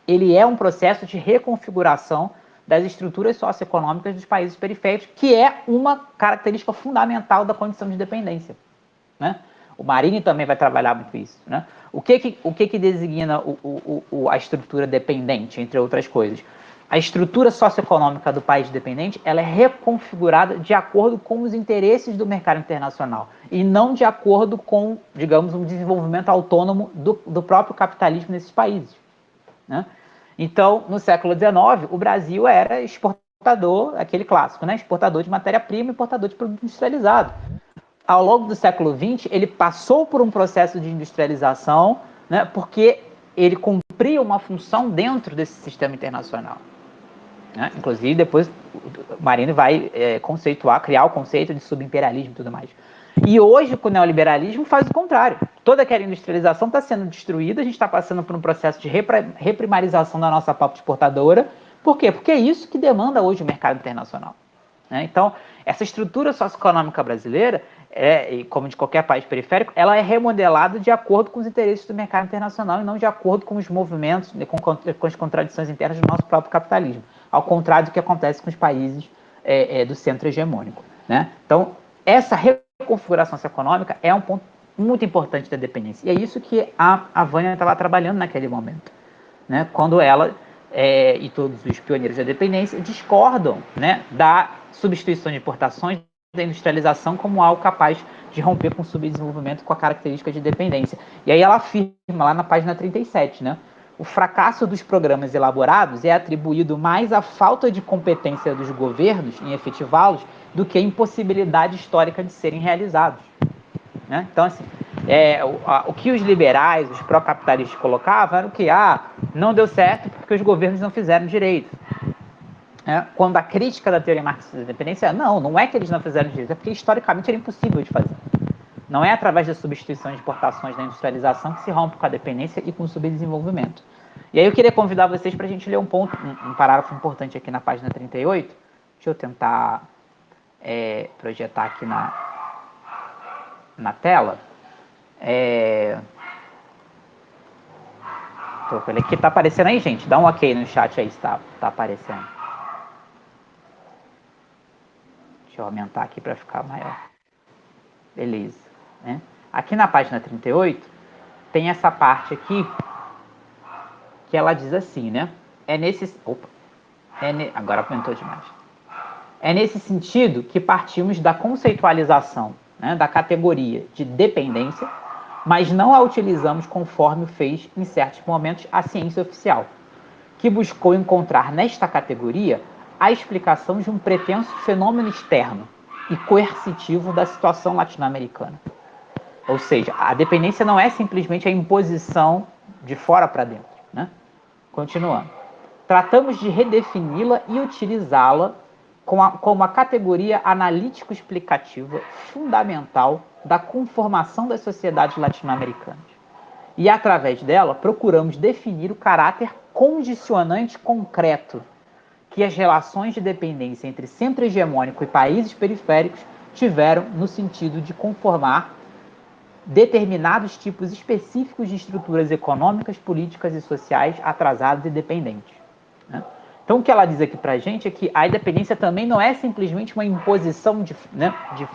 Ele é um processo de reconfiguração das estruturas socioeconômicas dos países periféricos, que é uma característica fundamental da condição de dependência. Né? O Marini também vai trabalhar muito isso. Né? O que designa a estrutura dependente, entre outras coisas? A estrutura socioeconômica do país dependente ela é reconfigurada de acordo com os interesses do mercado internacional e não de acordo com, digamos, um desenvolvimento autônomo do próprio capitalismo nesses países. Né? Então, no século XIX, o Brasil era exportador, aquele clássico, né? Exportador de matéria-prima e importador de produto industrializado. Ao longo do século XX, ele passou por um processo de industrialização, né, porque ele cumpria uma função dentro desse sistema internacional. Né? Inclusive, depois o Marini vai criar o conceito de subimperialismo e tudo mais. E hoje, com o neoliberalismo, faz o contrário. Toda aquela industrialização está sendo destruída, a gente está passando por um processo de reprimarização da nossa pauta exportadora. Por quê? Porque é isso que demanda hoje o mercado internacional. Né? Então, essa estrutura socioeconômica brasileira, como de qualquer país periférico, ela é remodelada de acordo com os interesses do mercado internacional e não de acordo com os movimentos, com as contradições internas do nosso próprio capitalismo. Ao contrário do que acontece com os países do centro hegemônico. Né? Então, essa reconfiguração socioeconômica é um ponto muito importante da dependência. E é isso que a Vânia estava trabalhando naquele momento. Né? Quando ela e todos os pioneiros da dependência discordam, né, da substituição de importações, da industrialização como algo capaz de romper com o subdesenvolvimento com a característica de dependência. E aí ela afirma lá na página 37, né, o fracasso dos programas elaborados é atribuído mais à falta de competência dos governos em efetivá-los do que à impossibilidade histórica de serem realizados. Né? Então, assim, o que os liberais, os pró-capitalistas colocavam era o que? Não deu certo porque os governos não fizeram direito. Quando a crítica da teoria marxista da dependência não é que eles não fizeram direito, é porque historicamente era impossível de fazer. Não é através da substituição de exportações da industrialização que se rompe com a dependência e com o subdesenvolvimento. E aí eu queria convidar vocês para a gente ler um parágrafo importante aqui na página 38. Deixa eu tentar projetar aqui na tela. Tô com ele aqui. Tá aparecendo aí, gente? Dá um ok no chat aí se tá aparecendo. Deixa eu aumentar aqui para ficar maior. Beleza. Né? Aqui na página 38, tem essa parte aqui que ela diz assim, né? Agora aumentou demais. É nesse sentido que partimos da conceitualização, né, da categoria de dependência, mas não a utilizamos conforme fez, em certos momentos, a ciência oficial, que buscou encontrar nesta categoria a explicação de um pretenso fenômeno externo e coercitivo da situação latino-americana. Ou seja, a dependência não é simplesmente a imposição de fora para dentro. Né? Continuando. Tratamos de redefini-la e utilizá-la como a categoria analítico-explicativa fundamental da conformação das sociedades latino-americanas. E, através dela, procuramos definir o caráter condicionante concreto que as relações de dependência entre centro hegemônico e países periféricos tiveram no sentido de conformar determinados tipos específicos de estruturas econômicas, políticas e sociais atrasadas e dependentes. Né? Então, o que ela diz aqui para a gente é que a independência também não é simplesmente uma imposição de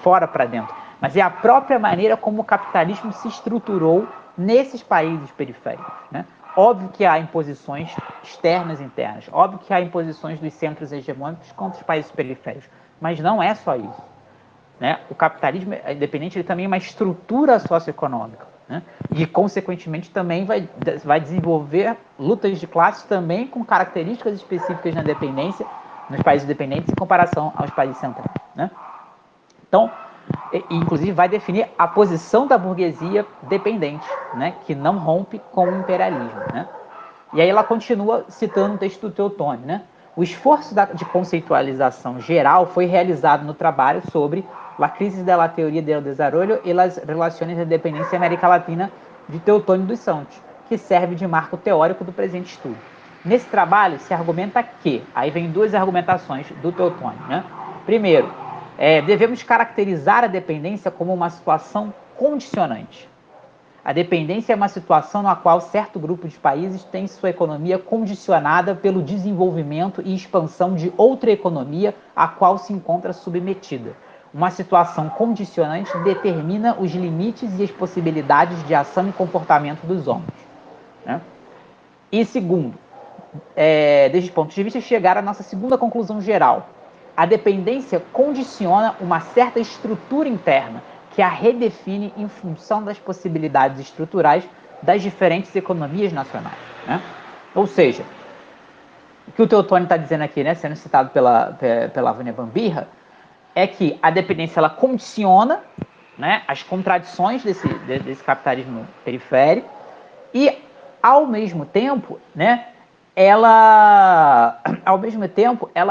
fora para dentro, mas é a própria maneira como o capitalismo se estruturou nesses países periféricos. Né? Óbvio que há imposições externas e internas, óbvio que há imposições dos centros hegemônicos contra os países periféricos, mas não é só isso. Né? O capitalismo independente ele também é uma estrutura socioeconômica, né? E, consequentemente, também vai desenvolver lutas de classes também com características específicas na dependência, nos países dependentes, em comparação aos países centrais. Né? Então, inclusive, vai definir a posição da burguesia dependente, né? Que não rompe com o imperialismo. Né? E aí ela continua citando o texto do Teotônio. Né? O esforço de conceitualização geral foi realizado no trabalho sobre La crisis de la teoría del desarrollo e las relaciones de dependencia en América Latina, de Teotônio dos Santos, que serve de marco teórico do presente estudo. Nesse trabalho se argumenta que, aí vem duas argumentações do Teotônio. Né? Primeiro, devemos caracterizar a dependência como uma situação condicionante. A dependência é uma situação na qual certo grupo de países tem sua economia condicionada pelo desenvolvimento e expansão de outra economia a qual se encontra submetida. Uma situação condicionante determina os limites e as possibilidades de ação e comportamento dos homens. Né? E segundo, desde ponto de vista, chegar à nossa segunda conclusão geral. A dependência condiciona uma certa estrutura interna que a redefine em função das possibilidades estruturais das diferentes economias nacionais. Né? Ou seja, o que o Teotônio está dizendo aqui, né, sendo citado pela Vânia Van Birra, é que a dependência ela condiciona, né, as contradições desse capitalismo periférico e, ao mesmo tempo, né, ela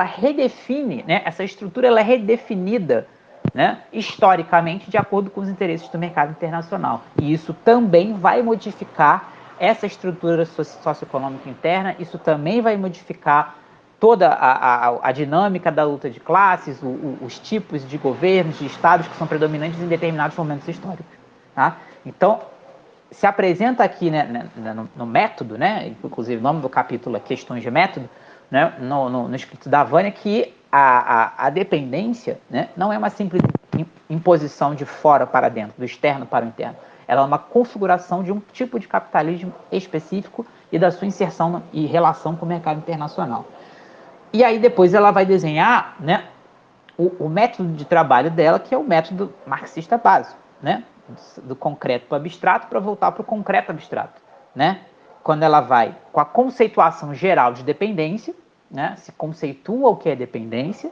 redefine, né, essa estrutura ela é redefinida, né, historicamente de acordo com os interesses do mercado internacional. E isso também vai modificar essa estrutura socioeconômica interna, isso também vai modificar toda a dinâmica da luta de classes, os tipos de governos, de estados que são predominantes em determinados momentos históricos. Tá? Então, se apresenta aqui, né, no método, né, inclusive o nome do capítulo é Questões de Método, né, no escrito da Vânia, que a dependência, né, não é uma simples imposição de fora para dentro, do externo para o interno. Ela é uma configuração de um tipo de capitalismo específico e da sua inserção e relação com o mercado internacional. E aí depois ela vai desenhar, né, o método de trabalho dela, que é o método marxista básico, né, do concreto para o abstrato, para voltar para o concreto abstrato, né, quando ela vai com a conceituação geral de dependência, né? Se conceitua o que é dependência,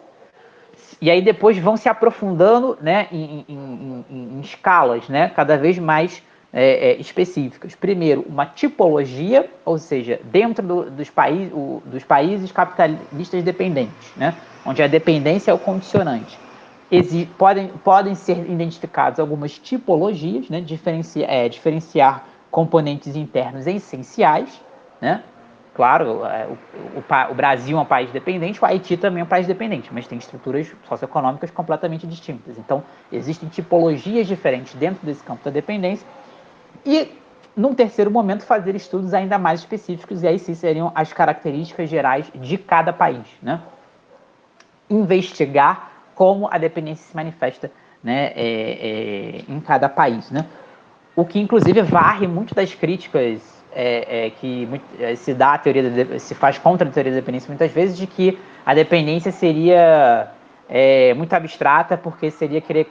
e aí depois vão se aprofundando, né, em escalas, né, cada vez mais específicas. Primeiro, uma tipologia, ou seja, dentro dos países capitalistas dependentes, né, onde a dependência é o condicionante. Podem ser identificadas algumas tipologias, né, diferenciar componentes internos essenciais, né. Claro, o Brasil é um país dependente, o Haiti também é um país dependente, mas tem estruturas socioeconômicas completamente distintas. Então, existem tipologias diferentes dentro desse campo da dependência. E, num terceiro momento, fazer estudos ainda mais específicos, e aí sim seriam as características gerais de cada país, né? Investigar como a dependência se manifesta, né, em cada país, né? O que, inclusive, varre muito das críticas que se faz contra a teoria da dependência muitas vezes, de que a dependência seria muito abstrata, porque seria querer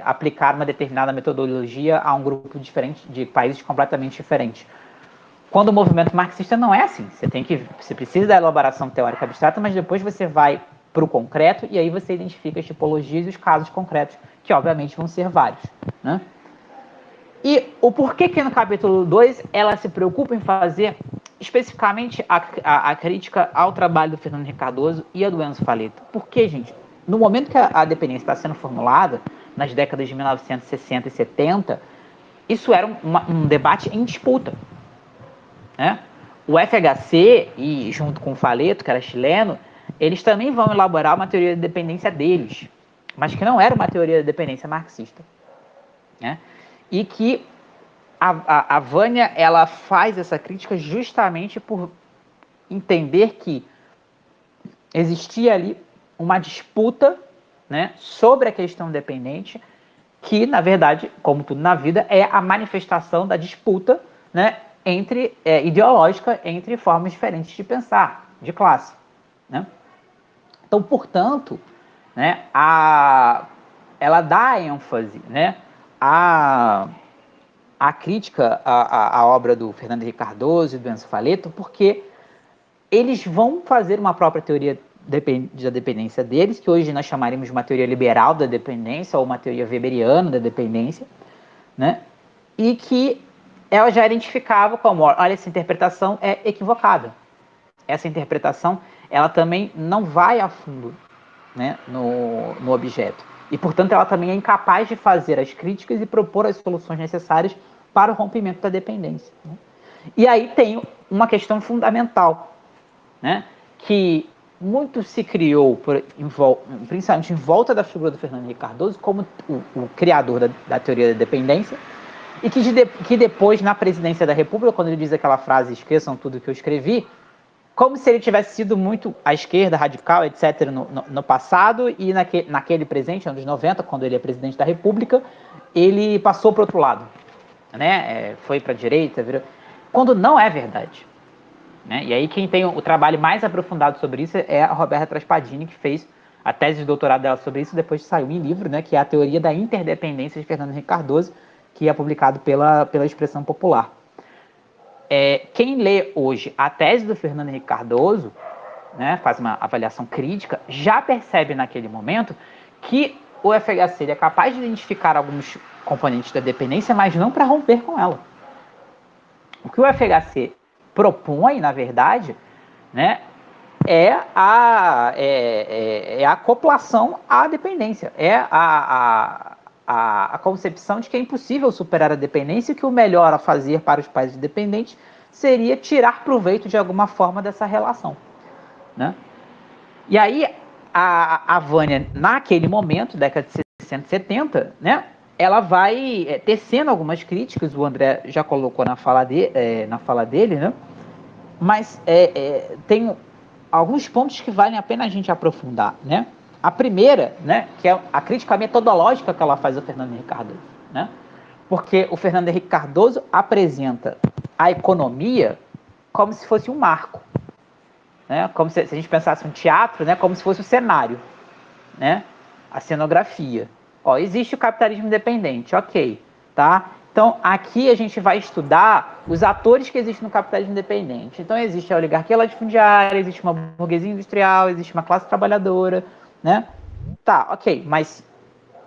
aplicar uma determinada metodologia a um grupo diferente, de países completamente diferentes. Quando o movimento marxista não é assim. Você precisa da elaboração teórica abstrata, mas depois você vai para o concreto e aí você identifica as tipologias e os casos concretos, que obviamente vão ser vários, né? E o porquê que no capítulo 2 ela se preocupa em fazer especificamente a crítica ao trabalho do Fernando Henrique Cardoso e a do Enzo Faleto. Porque, gente, no momento que a dependência está sendo formulada, nas décadas de 1960 e 70, isso era um debate em disputa, né? O FHC, e junto com o Faleto, que era chileno, eles também vão elaborar uma teoria da dependência deles, mas que não era uma teoria da dependência marxista, né? E que a Vânia, ela faz essa crítica justamente por entender que existia ali uma disputa, né, sobre a questão dependente, que, na verdade, como tudo na vida, é a manifestação da disputa, né, ideológica entre formas diferentes de pensar, de classe, né? Então, portanto, né, ela dá ênfase, né, a crítica à obra do Fernando Henrique Cardoso e do Enzo Faleto, porque eles vão fazer uma própria teoria da dependência deles, que hoje nós chamaríamos de uma teoria liberal da dependência ou uma teoria weberiana da dependência, né? E que ela já identificava como, olha, essa interpretação é equivocada. Essa interpretação, ela também não vai a fundo, né, no objeto. E, portanto, ela também é incapaz de fazer as críticas e propor as soluções necessárias para o rompimento da dependência, né? E aí tem uma questão fundamental, né, que muito se criou, principalmente em volta da figura do Fernando Henrique Cardoso, como o criador da teoria da dependência, e que depois, na presidência da República, quando ele diz aquela frase, esqueçam tudo que eu escrevi, como se ele tivesse sido muito à esquerda, radical, etc., no passado, e naquele presente, anos 90, quando ele é presidente da República, ele passou para o outro lado, né? Foi para a direita, virou... Quando não é verdade, né? E aí quem tem o trabalho mais aprofundado sobre isso é a Roberta Traspadini, que fez a tese de doutorado dela sobre isso, depois saiu em livro, né, que é a Teoria da Interdependência de Fernando Henrique Cardoso, que é publicado pela Expressão Popular. Quem lê hoje a tese do Fernando Henrique Cardoso, né, faz uma avaliação crítica, já percebe naquele momento que o FHC é capaz de identificar alguns componentes da dependência, mas não para romper com ela. O que o FHC propõe, na verdade, né, é a acoplação à dependência, a concepção de que é impossível superar a dependência e que o melhor a fazer para os países dependentes seria tirar proveito de alguma forma dessa relação, né? E aí a Vânia, naquele momento, década de 60 e 70, né, ela vai tecendo algumas críticas, o André já colocou na fala dele, né? Mas tem alguns pontos que valem a pena a gente aprofundar, né? A primeira, né, que é a crítica metodológica que ela faz ao Fernando Henrique Cardoso, né? Porque o Fernando Henrique Cardoso apresenta a economia como se fosse um marco, né? Como se a gente pensasse um teatro, né, como se fosse o cenário, né? A cenografia. Existe o capitalismo independente, ok, tá? Então, aqui a gente vai estudar os atores que existem no capitalismo independente. Então, existe a oligarquia latifundiária, existe uma burguesia industrial, existe uma classe trabalhadora, né? Tá, ok, mas...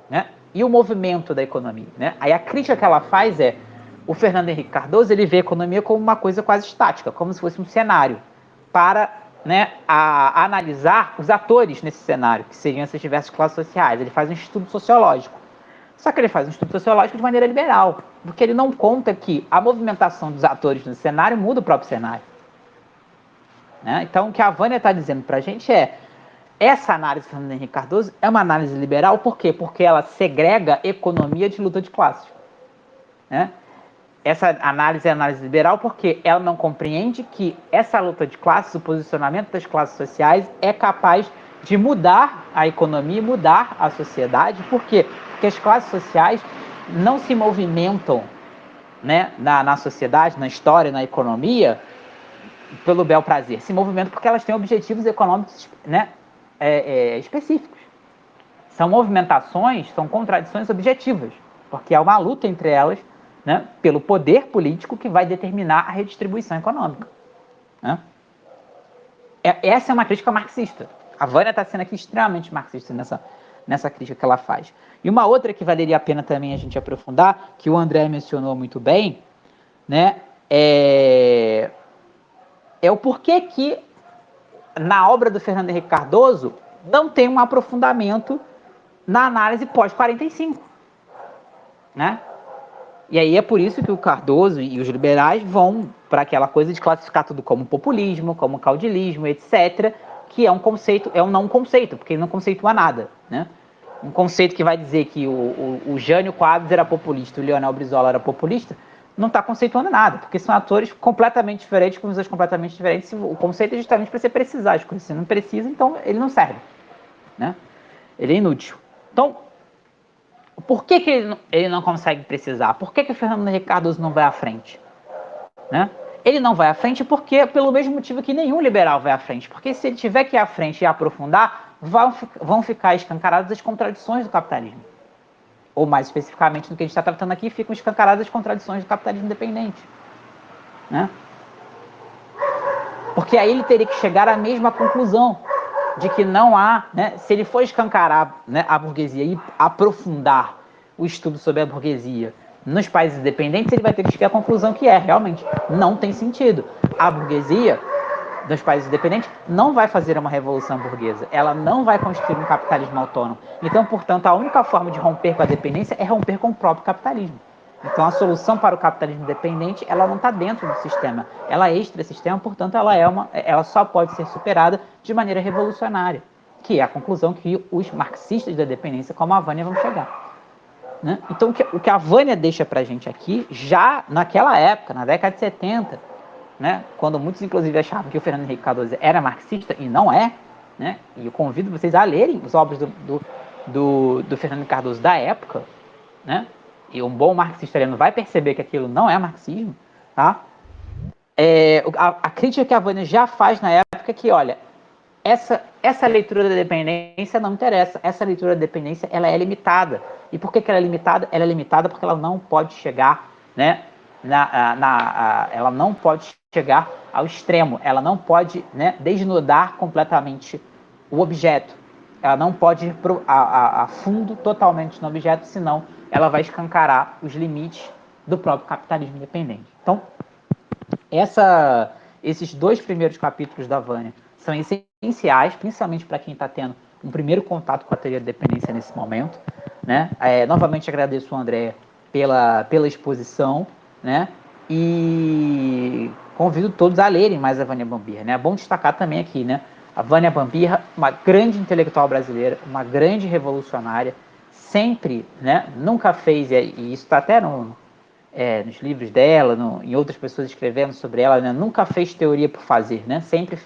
né? E o movimento da economia, né? Aí a crítica que ela faz é, o Fernando Henrique Cardoso, ele vê a economia como uma coisa quase estática, como se fosse um cenário, para, né, analisar os atores nesse cenário, que seriam essas diversas classes sociais. Ele faz um estudo sociológico. Só que ele faz um estudo sociológico de maneira liberal, porque ele não conta que a movimentação dos atores no cenário muda o próprio cenário. Né? Então, o que a Vânia está dizendo para a gente é, essa análise do Fernando Henrique Cardoso é uma análise liberal, por quê? Porque ela segrega economia de luta de classes. Né? Essa análise é análise liberal porque ela não compreende que essa luta de classes, o posicionamento das classes sociais é capaz de mudar a economia, mudar a sociedade. Por quê? Porque as classes sociais não se movimentam, né, na sociedade, na história, na economia, pelo bel prazer. Se movimentam porque elas têm objetivos econômicos, né, específicos. São movimentações, são contradições objetivas, porque há uma luta entre elas, né, pelo poder político que vai determinar a redistribuição econômica. Né? Essa é uma crítica marxista. A Vânia está sendo aqui extremamente marxista nessa crítica que ela faz. E uma outra que valeria a pena também a gente aprofundar, que o André mencionou muito bem, né, é o porquê que na obra do Fernando Henrique Cardoso não tem um aprofundamento na análise pós-45. Né? E aí é por isso que o Cardoso e os liberais vão para aquela coisa de classificar tudo como populismo, como caudilismo, etc., que é um conceito, é um não conceito, porque ele não conceitua nada. Né? Um conceito que vai dizer que o Jânio Quadros era populista, o Leonel Brizola era populista, não está conceituando nada, porque são atores completamente diferentes, com visões completamente diferentes. O conceito é justamente para você precisar as coisas. Se não precisa, então ele não serve. Né? Ele é inútil. Então, por que ele não consegue precisar? Por que o Fernando Henrique Cardoso não vai à frente? Né? Ele não vai à frente porque, pelo mesmo motivo que nenhum liberal vai à frente. Porque se ele tiver que ir à frente e aprofundar, vão ficar escancaradas as contradições do capitalismo. Ou mais especificamente no que a gente está tratando aqui, ficam escancaradas as contradições do capitalismo independente. Né? Porque aí ele teria que chegar à mesma conclusão de que não há, né, se ele for escancarar, né, a burguesia e aprofundar o estudo sobre a burguesia nos países independentes, ele vai ter que chegar à conclusão que realmente, não tem sentido. A burguesia dos países independentes não vai fazer uma revolução burguesa, ela não vai construir um capitalismo autônomo. Então, portanto, a única forma de romper com a dependência é romper com o próprio capitalismo. Então, a solução para o capitalismo independente, ela não está dentro do sistema, ela é extra-sistema, portanto, ela só pode ser superada de maneira revolucionária, que é a conclusão que os marxistas da dependência, como a Vânia, vão chegar. Né? Então, o que a Vânia deixa para a gente aqui, já naquela época, na década de 70, né, quando muitos, inclusive, achavam que o Fernando Henrique Cardoso era marxista, e não é, né, e eu convido vocês a lerem as obras do Fernando Henrique Cardoso da época, né, e um bom marxista vai perceber que aquilo não é marxismo, tá? A crítica que a Vânia já faz na época é que, olha, essa leitura da dependência não interessa. Essa leitura da dependência, ela é limitada. E por que ela é limitada? Ela é limitada porque ela não pode chegar, né, ela não pode chegar ao extremo. Ela não pode, né, desnudar completamente o objeto. Ela não pode ir a fundo totalmente no objeto, senão ela vai escancarar os limites do próprio capitalismo independente. Então, esses dois primeiros capítulos da Vânia são essenciais, principalmente para quem está tendo um primeiro contato com a teoria da dependência nesse momento. Né? Novamente agradeço ao André pela exposição, né? E convido todos a lerem mais a Vânia Bambirra. Né? É bom destacar também aqui, né? A Vânia Bambirra, uma grande intelectual brasileira, uma grande revolucionária, sempre, né, nunca fez, e isso está até nos livros dela, em outras pessoas escrevendo sobre ela, né, nunca fez teoria por fazer, né, sempre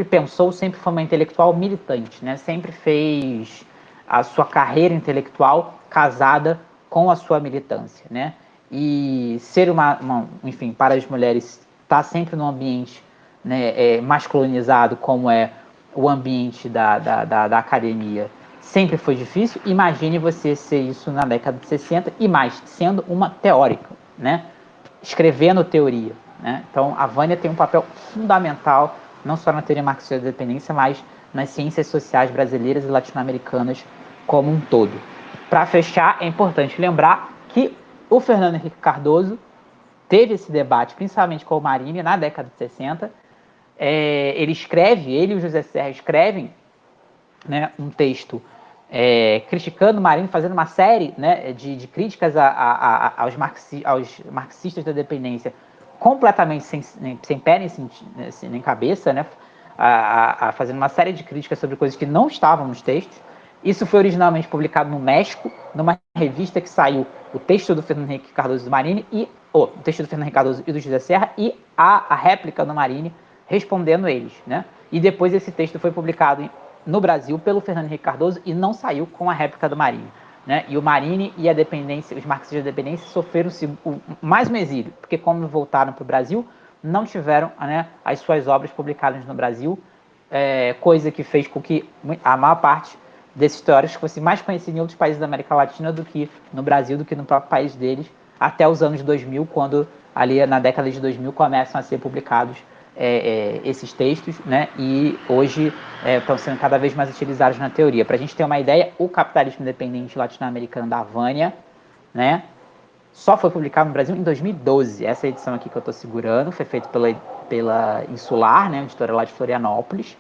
pensou, sempre foi uma intelectual militante, né, sempre fez a sua carreira intelectual casada com a sua militância, né, e ser enfim, para as mulheres, estar sempre num ambiente, né, masculinizado, como é o ambiente da academia, sempre foi difícil. Imagine você ser isso na década de 60 e mais, sendo uma teórica, né? Escrevendo teoria, né? Então, a Vânia tem um papel fundamental, não só na teoria marxista da dependência, mas nas ciências sociais brasileiras e latino-americanas como um todo. Para fechar, é importante lembrar que o Fernando Henrique Cardoso teve esse debate, principalmente com o Marini, na década de 60. Ele e o José Serra escrevem, né, um texto criticando o Marini, fazendo uma série, né, de críticas aos marxistas da dependência, completamente sem pé nem cabeça, né, fazendo uma série de críticas sobre coisas que não estavam nos textos. Isso foi originalmente publicado no México, numa revista que saiu o texto do Fernando Henrique Cardoso do Marini, o texto do Fernando Henrique Cardoso e do José Serra, e a réplica do Marini respondendo eles, né? E depois esse texto foi publicado no Brasil pelo Fernando Henrique Cardoso e não saiu com a réplica do Marini, né? E o Marini e a dependência, os marxistas da dependência sofreram mais um exílio, porque como voltaram para o Brasil, não tiveram, né, as suas obras publicadas no Brasil, coisa que fez com que a maior parte desses teóricos fosse mais conhecido em outros países da América Latina do que no Brasil, do que no próprio país deles, até os anos 2000, quando ali na década de 2000 começam a ser publicados esses textos, né? E hoje estão sendo cada vez mais utilizados na teoria. Para a gente ter uma ideia, o Capitalismo Independente Latino-Americano da Vânia, né, só foi publicado no Brasil em 2012. Essa edição aqui que eu estou segurando foi feita pela Insular, né, editora lá de Florianópolis,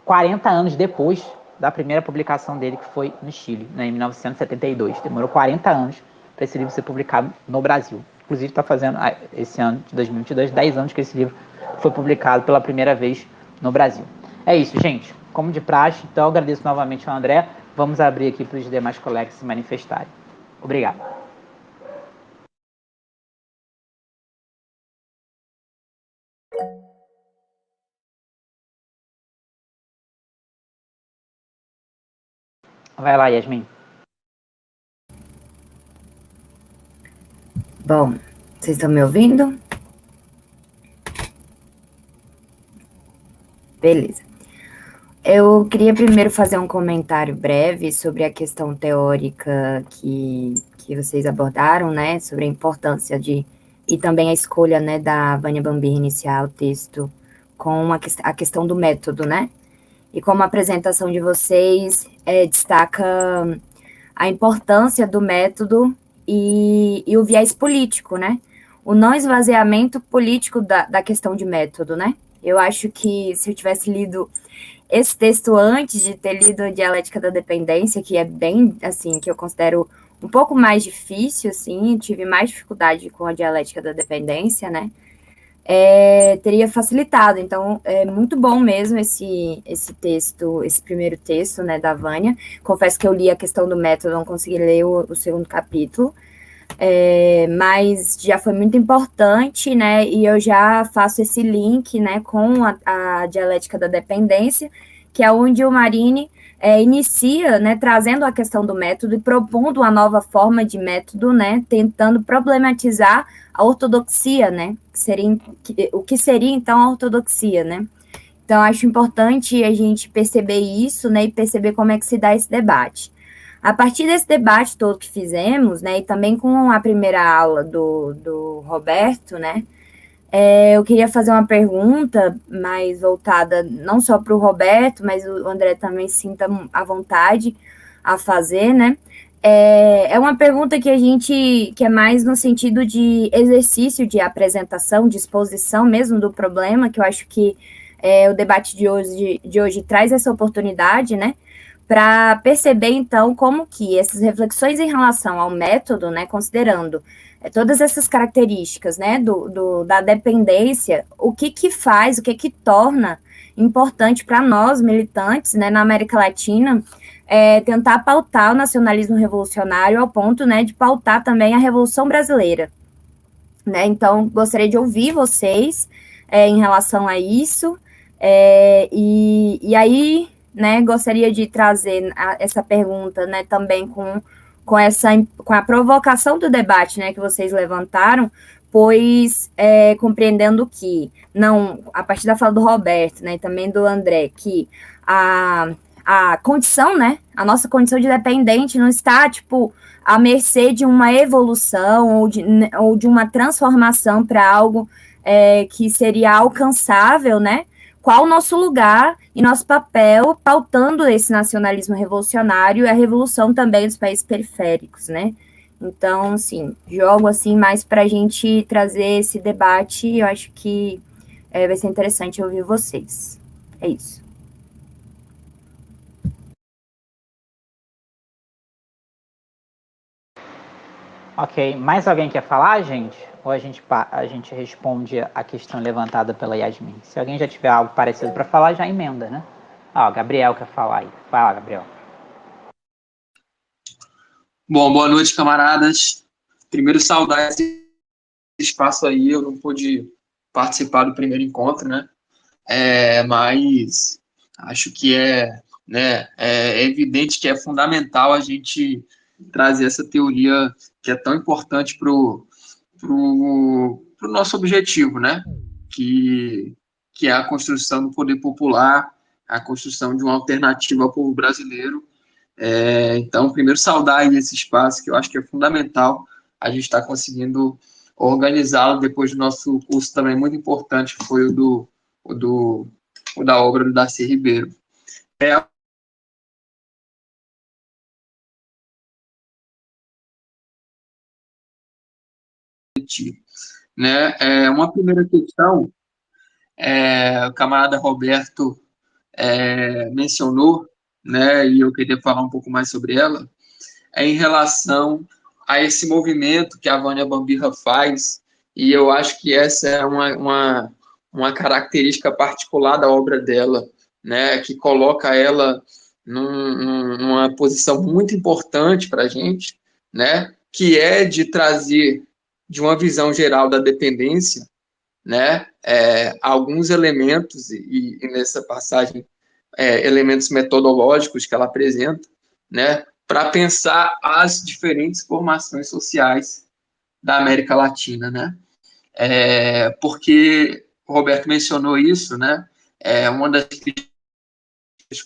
40 anos depois da primeira publicação dele, que foi no Chile, né, em 1972. Demorou 40 anos para esse livro ser publicado no Brasil. Inclusive está fazendo, esse ano de 2022, 10 anos que esse livro foi publicado pela primeira vez no Brasil. É isso, gente. Como de praxe, então eu agradeço novamente ao André. Vamos abrir aqui para os demais colegas se manifestarem. Obrigado. Vai lá, Yasmin. Bom, vocês estão me ouvindo? Beleza. Eu queria primeiro fazer um comentário breve sobre a questão teórica que vocês abordaram, né, sobre a importância e também a escolha, né, da Vânia Bambir iniciar o texto com a questão do método, né, e como a apresentação de vocês destaca a importância do método e o viés político, né, o não esvaziamento político da questão de método, né. Eu acho que se eu tivesse lido esse texto antes de ter lido a Dialética da Dependência, que é bem, assim, que eu considero um pouco mais difícil, assim, tive mais dificuldade com a Dialética da Dependência, né, teria facilitado. Então, é muito bom mesmo esse texto, esse primeiro texto, né, da Vânia. Confesso que eu li a questão do método, não consegui ler o segundo capítulo, mas já foi muito importante, né, e eu já faço esse link, né, com a Dialética da Dependência, que é onde o Marini inicia, né, trazendo a questão do método e propondo uma nova forma de método, né, tentando problematizar a ortodoxia, né, o que seria, então, a ortodoxia, né. Então, acho importante a gente perceber isso, né, e perceber como é que se dá esse debate. A partir desse debate todo que fizemos, né, e também com a primeira aula do Roberto, né, eu queria fazer uma pergunta mais voltada não só para o Roberto, mas o André também sinta à vontade a fazer, né. É uma pergunta que é mais no sentido de exercício de apresentação, de exposição mesmo do problema, que eu acho que o debate de hoje traz essa oportunidade, né, para perceber, então, como que essas reflexões em relação ao método, né, considerando todas essas características, né, da dependência, o que faz, o que torna importante para nós, militantes, né, na América Latina, tentar pautar o nacionalismo revolucionário ao ponto, né, de pautar também a Revolução Brasileira, né. Então, gostaria de ouvir vocês em relação a isso, e aí, né, gostaria de trazer essa pergunta, né, também com a provocação do debate, né, que vocês levantaram, pois compreendendo que, não, a partir da fala do Roberto, né, e também do André, que a a condição, né? A nossa condição de dependente não está, tipo, à mercê de uma evolução ou de uma transformação para algo que seria alcançável, né? Qual o nosso lugar e nosso papel pautando esse nacionalismo revolucionário e a revolução também dos países periféricos, né? Então, assim, jogo assim mais para a gente trazer esse debate. Eu acho que vai ser interessante ouvir vocês. É isso. Ok, mais alguém quer falar, gente? Ou a gente responde a questão levantada pela Yasmin? Se alguém já tiver algo parecido para falar, já emenda, né? Ó, Gabriel quer falar aí. Vai lá, Gabriel. Bom, boa noite, camaradas. Primeiro, saudar esse espaço aí. Eu não pude participar do primeiro encontro, né? Mas acho que é evidente que é fundamental a gente trazer essa teoria que é tão importante para o nosso objetivo, né? Que é a construção do poder popular, a construção de uma alternativa ao povo brasileiro. Então, primeiro, saudar aí esse espaço, que eu acho que é fundamental a gente estar conseguindo organizá-lo depois do nosso curso também muito importante, que foi o da obra do Darcy Ribeiro. Uma primeira questão, o camarada Roberto mencionou, né, e eu queria falar um pouco mais sobre ela, em relação a esse movimento que a Vânia Bambirra faz, e eu acho que essa é uma característica particular da obra dela, né, que coloca ela numa posição muito importante para a gente, né, que é de trazer de uma visão geral da dependência, né, alguns elementos, e nessa passagem, elementos metodológicos que ela apresenta, né, para pensar as diferentes formações sociais da América Latina, né? Porque o Roberto mencionou isso, né? Uma das críticas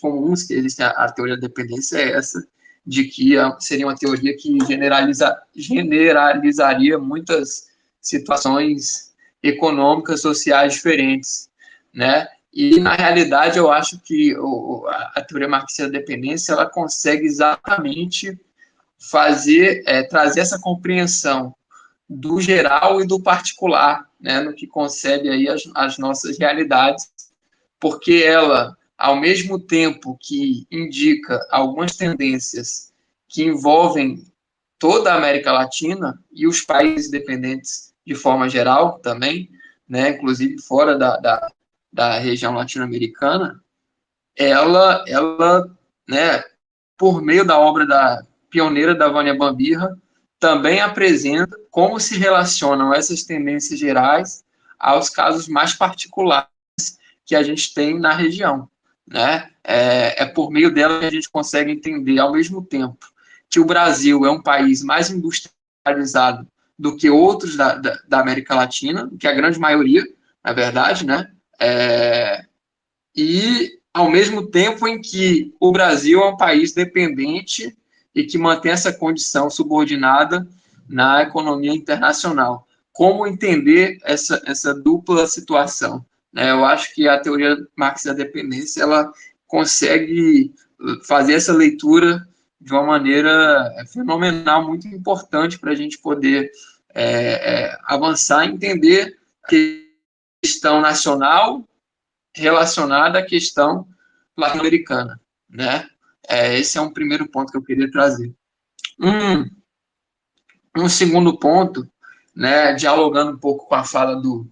comuns que existe à teoria da dependência é essa, de que seria uma teoria que generalizaria muitas situações econômicas, sociais diferentes, né? E, na realidade, eu acho que a teoria marxista da dependência ela consegue exatamente trazer essa compreensão do geral e do particular, né, no que concebe aí as nossas realidades, porque ela, ao mesmo tempo que indica algumas tendências que envolvem toda a América Latina e os países dependentes de forma geral também, né, inclusive fora da região latino-americana, ela, né, por meio da obra da pioneira da Vânia Bambirra, também apresenta como se relacionam essas tendências gerais aos casos mais particulares que a gente tem na região, né? Por meio dela que a gente consegue entender, ao mesmo tempo, que o Brasil é um país mais industrializado do que outros da América Latina, que a grande maioria, na verdade, né? E ao mesmo tempo em que o Brasil é um país dependente e que mantém essa condição subordinada na economia internacional. Como entender essa dupla situação? Eu acho que a teoria marxista da dependência ela consegue fazer essa leitura de uma maneira fenomenal, muito importante para a gente poder avançar e entender a questão nacional relacionada à questão latino-americana, né? Esse é um primeiro ponto que eu queria trazer. Um segundo ponto, né, dialogando um pouco com a fala do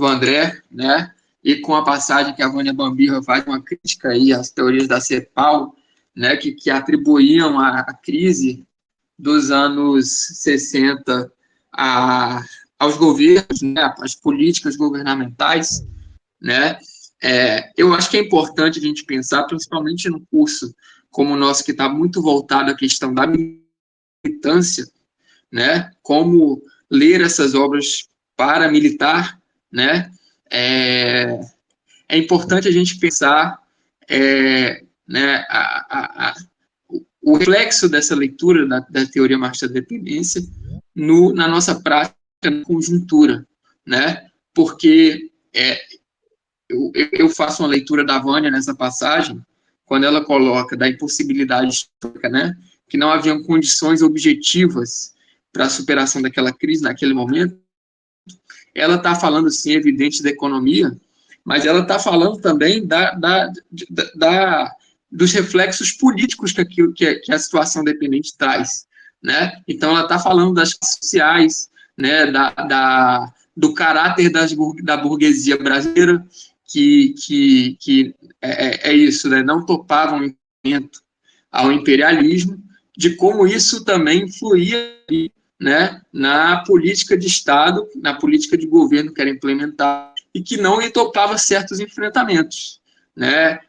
André, né, e com a passagem que a Vânia Bambirra faz uma crítica aí às teorias da CEPAL, né, que atribuíam a crise dos anos 60 aos governos, né, às políticas governamentais, né. Eu acho que é importante a gente pensar, principalmente no curso como o nosso, que está muito voltado à questão da militância, né? Como ler essas obras paramilitar, né? É importante a gente pensar né, o reflexo dessa leitura da teoria marxista da dependência na nossa prática, na conjuntura, né? Porque eu faço uma leitura da Vânia nessa passagem, quando ela coloca da impossibilidade histórica, né? Que não haviam condições objetivas para a superação daquela crise naquele momento. Ela está falando, sim, evidente, da economia, mas ela está falando também dos reflexos políticos que a situação dependente traz, né? Então, ela está falando das classes sociais, né? Do caráter da burguesia brasileira, que é isso, né? Não topavam ao imperialismo, de como isso também influía, né, na política de Estado, na política de governo que era implementada, e que não topava certos enfrentamentos, né?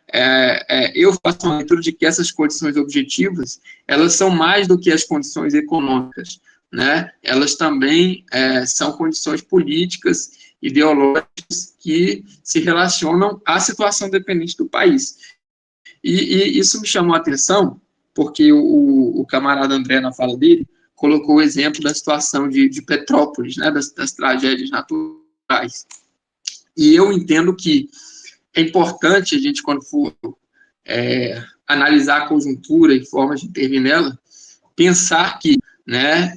Eu faço uma leitura de que essas condições objetivas, elas são mais do que as condições econômicas, né? Elas também são condições políticas, ideológicas, que se relacionam à situação dependente do país. E isso me chamou a atenção, porque o camarada André, na fala dele, colocou o exemplo da situação de Petrópolis, né, das tragédias naturais. E eu entendo que é importante a gente, quando for analisar a conjuntura e formas de intervir nela, pensar que, né,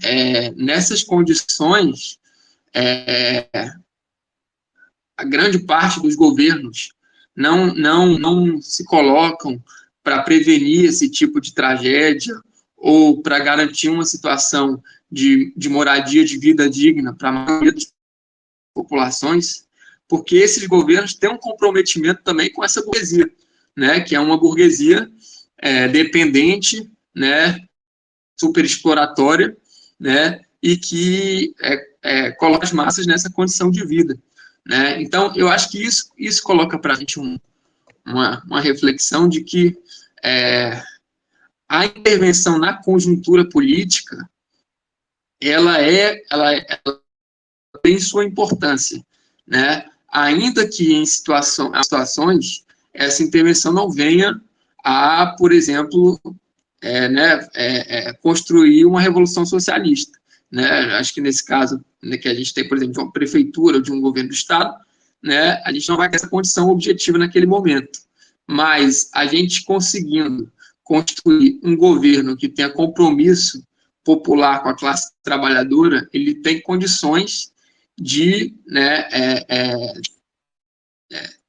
nessas condições, a grande parte dos governos não se colocam para prevenir esse tipo de tragédia ou para garantir uma situação de moradia, de vida digna para a maioria das populações, porque esses governos têm um comprometimento também com essa burguesia, né, que é uma burguesia dependente, né, super exploratória, né, e que coloca as massas nessa condição de vida, né? Então, eu acho que isso coloca para a gente uma reflexão de que a intervenção na conjuntura política ela tem sua importância, né? Ainda que em situações essa intervenção não venha a, por exemplo, construir uma revolução socialista, né? Acho que nesse caso, né, que a gente tem, por exemplo, de uma prefeitura ou de um governo do estado, né, a gente não vai ter essa condição objetiva naquele momento, mas a gente conseguindo construir um governo que tenha compromisso popular com a classe trabalhadora, ele tem condições de, né,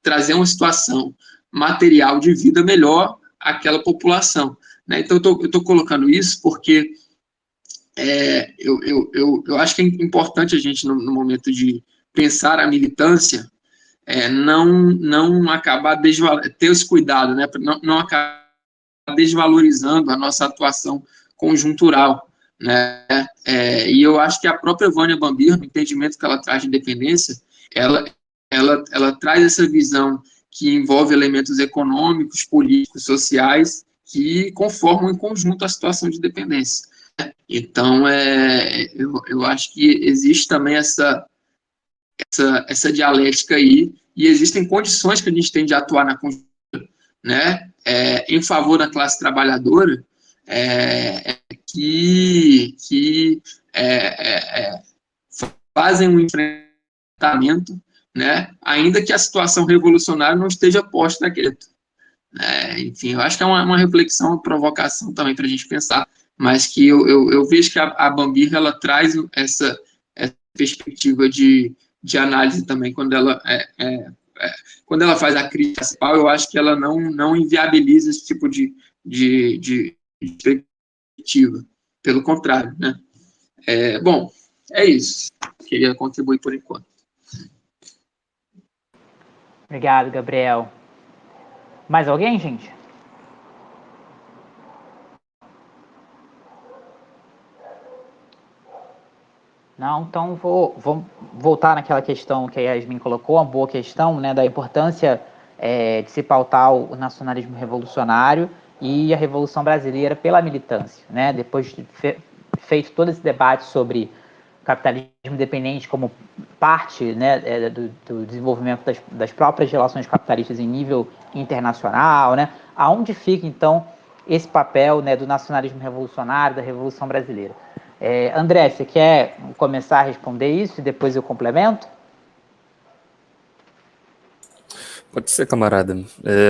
trazer uma situação material de vida melhor àquela população, né? Então, eu estou colocando isso porque eu acho que é importante a gente, no momento de pensar a militância, não acabar ter esse cuidado, né? Não acabar desvalorizando a nossa atuação conjuntural, né? E eu acho que a própria Vânia Bambir, no entendimento que ela traz de independência, ela traz essa visão que envolve elementos econômicos, políticos, sociais, que conformam em conjunto a situação de dependência. Então, eu acho que existe também essa dialética aí, e existem condições que a gente tem de atuar na conjuntura, né, em favor da classe trabalhadora, que fazem um enfrentamento, né, ainda que a situação revolucionária não esteja posta naquele. Enfim, eu acho que é uma reflexão, uma provocação também para a gente pensar, mas que eu vejo que a Bambir, ela traz essa perspectiva de análise também, quando ela faz a crítica principal, eu acho que ela não inviabiliza esse tipo de perspectiva, pelo contrário, né? Bom, é isso. Queria contribuir por enquanto. Obrigado, Gabriel. Mais alguém, gente? Não, então vou voltar naquela questão que a Yasmin colocou, uma boa questão, né, da importância de se pautar o nacionalismo revolucionário e a Revolução Brasileira pela militância, né? Depois de feito todo esse debate sobre capitalismo independente como parte, né, do desenvolvimento das próprias relações capitalistas em nível internacional, né? Aonde fica, então, esse papel, né, do nacionalismo revolucionário, da Revolução Brasileira? André, você quer começar a responder isso e depois eu complemento? Pode ser, camarada.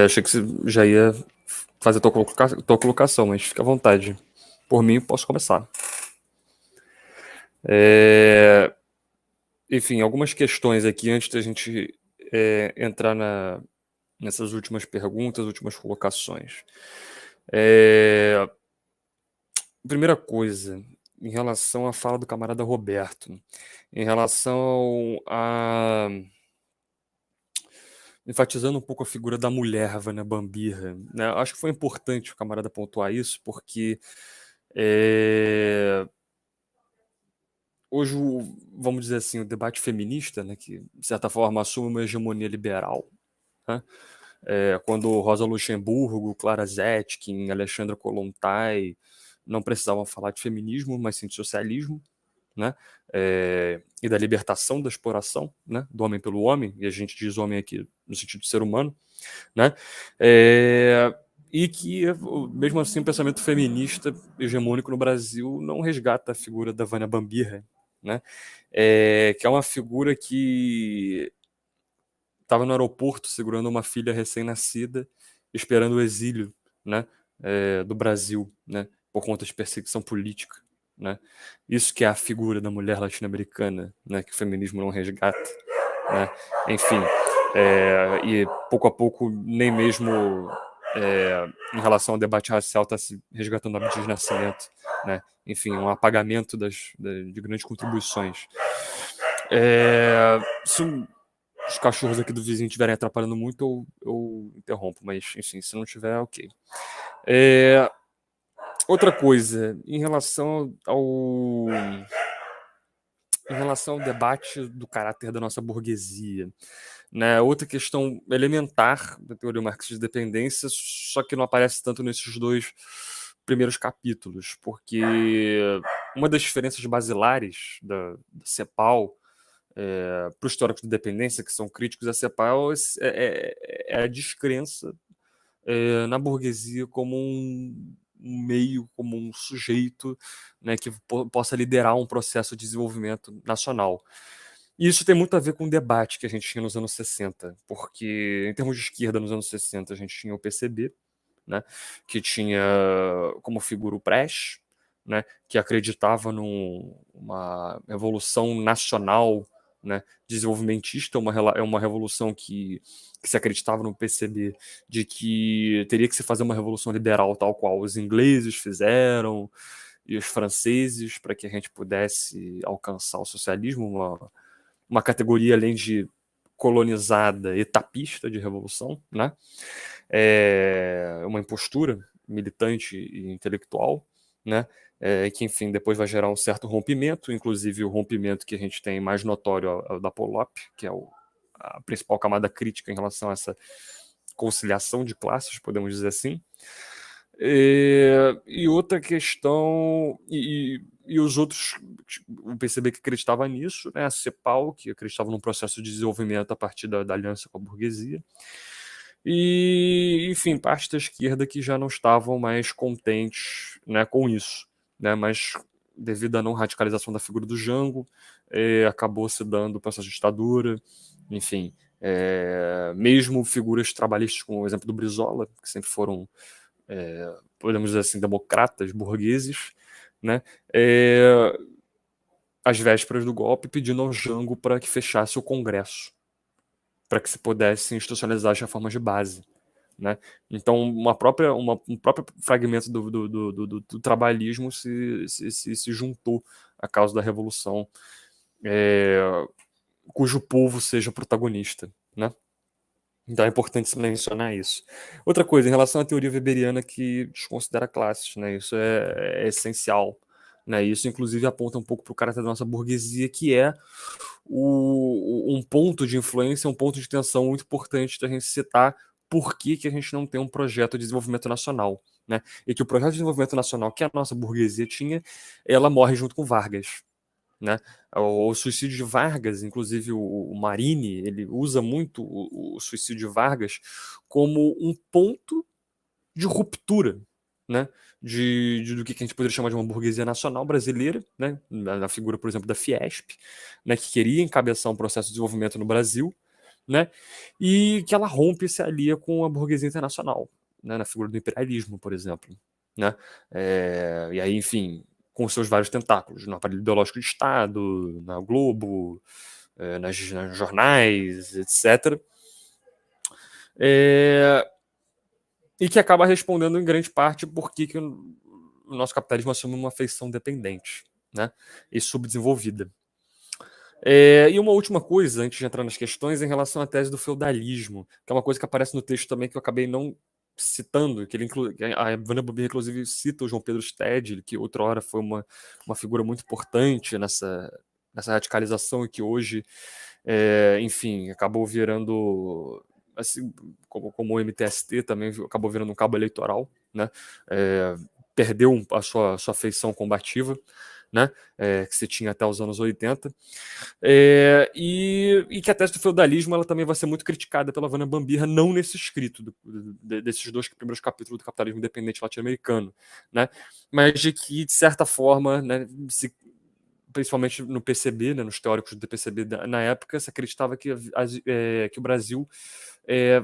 Achei que você já ia fazer a tua colocação, mas fica à vontade. Por mim, posso começar. Enfim, algumas questões aqui antes da gente entrar nessas últimas perguntas, últimas colocações. Primeira coisa, em relação à fala do camarada Roberto, em relação a enfatizando um pouco a figura da mulher, Vânia Bambirra, né? Acho que foi importante o camarada pontuar isso, porque hoje, vamos dizer assim, o debate feminista, né, que de certa forma assume uma hegemonia liberal, né? Quando Rosa Luxemburgo, Clara Zetkin, Alexandra Kollontai não precisavam falar de feminismo, mas sim de socialismo, né? E da libertação da exploração, né? Do homem pelo homem, e a gente diz homem aqui no sentido de ser humano, né? E que, mesmo assim, o pensamento feminista hegemônico no Brasil não resgata a figura da Vânia Bambirra, né? Que é uma figura que estava no aeroporto segurando uma filha recém-nascida, esperando o exílio, né? Do Brasil, né? Por conta de perseguição política, né? Isso que é a figura da mulher latino-americana, né? Que o feminismo não resgata, né? Enfim, e pouco a pouco nem mesmo em relação ao debate racial está se resgatando o Abdias Nascimento, né? Enfim, um apagamento de grandes contribuições. Se os cachorros aqui do vizinho estiverem atrapalhando muito, eu interrompo, mas enfim, se não tiver, ok. Outra coisa, em relação ao debate do caráter da nossa burguesia, né? Outra questão elementar da teoria marxista de dependência, só que não aparece tanto nesses dois primeiros capítulos, porque uma das diferenças basilares da CEPAL para os teóricos de dependência, que são críticos à CEPAL, é a descrença na burguesia como um meio, como um sujeito, né, que possa liderar um processo de desenvolvimento nacional. E isso tem muito a ver com o debate que a gente tinha nos anos 60, porque em termos de esquerda nos anos 60 a gente tinha o PCB, né, que tinha como figura o Prestes, né, que acreditava numa revolução nacional, né, desenvolvimentista, uma revolução que se acreditava no PCB de que teria que se fazer uma revolução liberal tal qual os ingleses fizeram e os franceses para que a gente pudesse alcançar o socialismo, uma categoria além de colonizada, etapista de revolução, né? Uma impostura militante e intelectual, né? Que, enfim, depois vai gerar um certo rompimento, inclusive o rompimento que a gente tem mais notório é o da Polop, que é a principal camada crítica em relação a essa conciliação de classes, podemos dizer assim. E outra questão, e os outros, o PCB que acreditava nisso, né? A CEPAL, que acreditava num processo de desenvolvimento a partir da aliança com a burguesia, e, enfim, parte da esquerda que já não estavam mais contentes, né, com isso, né? Mas devido à não radicalização da figura do Jango, acabou se dando para essa ditadura, enfim, mesmo figuras trabalhistas, como o exemplo do Brizola, que sempre foram, podemos dizer assim, democratas, burgueses, né? Às vésperas do golpe, pedindo ao Jango para que fechasse o Congresso, para que se pudesse institucionalizar as reformas de base, né? Então, um próprio fragmento do trabalhismo se juntou à causa da Revolução, cujo povo seja protagonista, né? Então é importante se mencionar isso. Outra coisa, em relação à teoria weberiana que desconsidera classes, né? Isso é essencial, né? Isso, inclusive, aponta um pouco para o caráter da nossa burguesia, que é um ponto de influência, um ponto de tensão muito importante da gente citar por que a gente não tem um projeto de desenvolvimento nacional, né? E que o projeto de desenvolvimento nacional que a nossa burguesia tinha, ela morre junto com Vargas, né? O suicídio de Vargas, inclusive o Marini, ele usa muito o suicídio de Vargas como um ponto de ruptura, né, do que a gente poderia chamar de uma burguesia nacional brasileira, né, na figura, por exemplo, da Fiesp, né, que queria encabeçar um processo de desenvolvimento no Brasil, né, e que ela rompe e se alia com a burguesia internacional, né, na figura do imperialismo, por exemplo, né, e aí, enfim, com seus vários tentáculos, no aparelho ideológico de Estado, na Globo, nas jornais, etc., e que acaba respondendo em grande parte por que o nosso capitalismo assume uma feição dependente, né, e subdesenvolvida. E uma última coisa, antes de entrar nas questões, em relação à tese do feudalismo, que é uma coisa que aparece no texto também que eu acabei não citando, que a Vânia Bambir, inclusive, cita o João Pedro Stedley, que outrora foi uma figura muito importante nessa radicalização e que hoje, enfim, acabou virando, assim, como o MTST também acabou virando um cabo eleitoral, né? Perdeu a sua feição combativa, né, que se tinha até os anos 80, e que a tese do feudalismo ela também vai ser muito criticada pela Vânia Bambirra, não nesse escrito desses 2 primeiros capítulos do Capitalismo Independente Latino-Americano, né, mas de que, de certa forma, né, principalmente no PCB, né, nos teóricos do PCB na época, se acreditava que o Brasil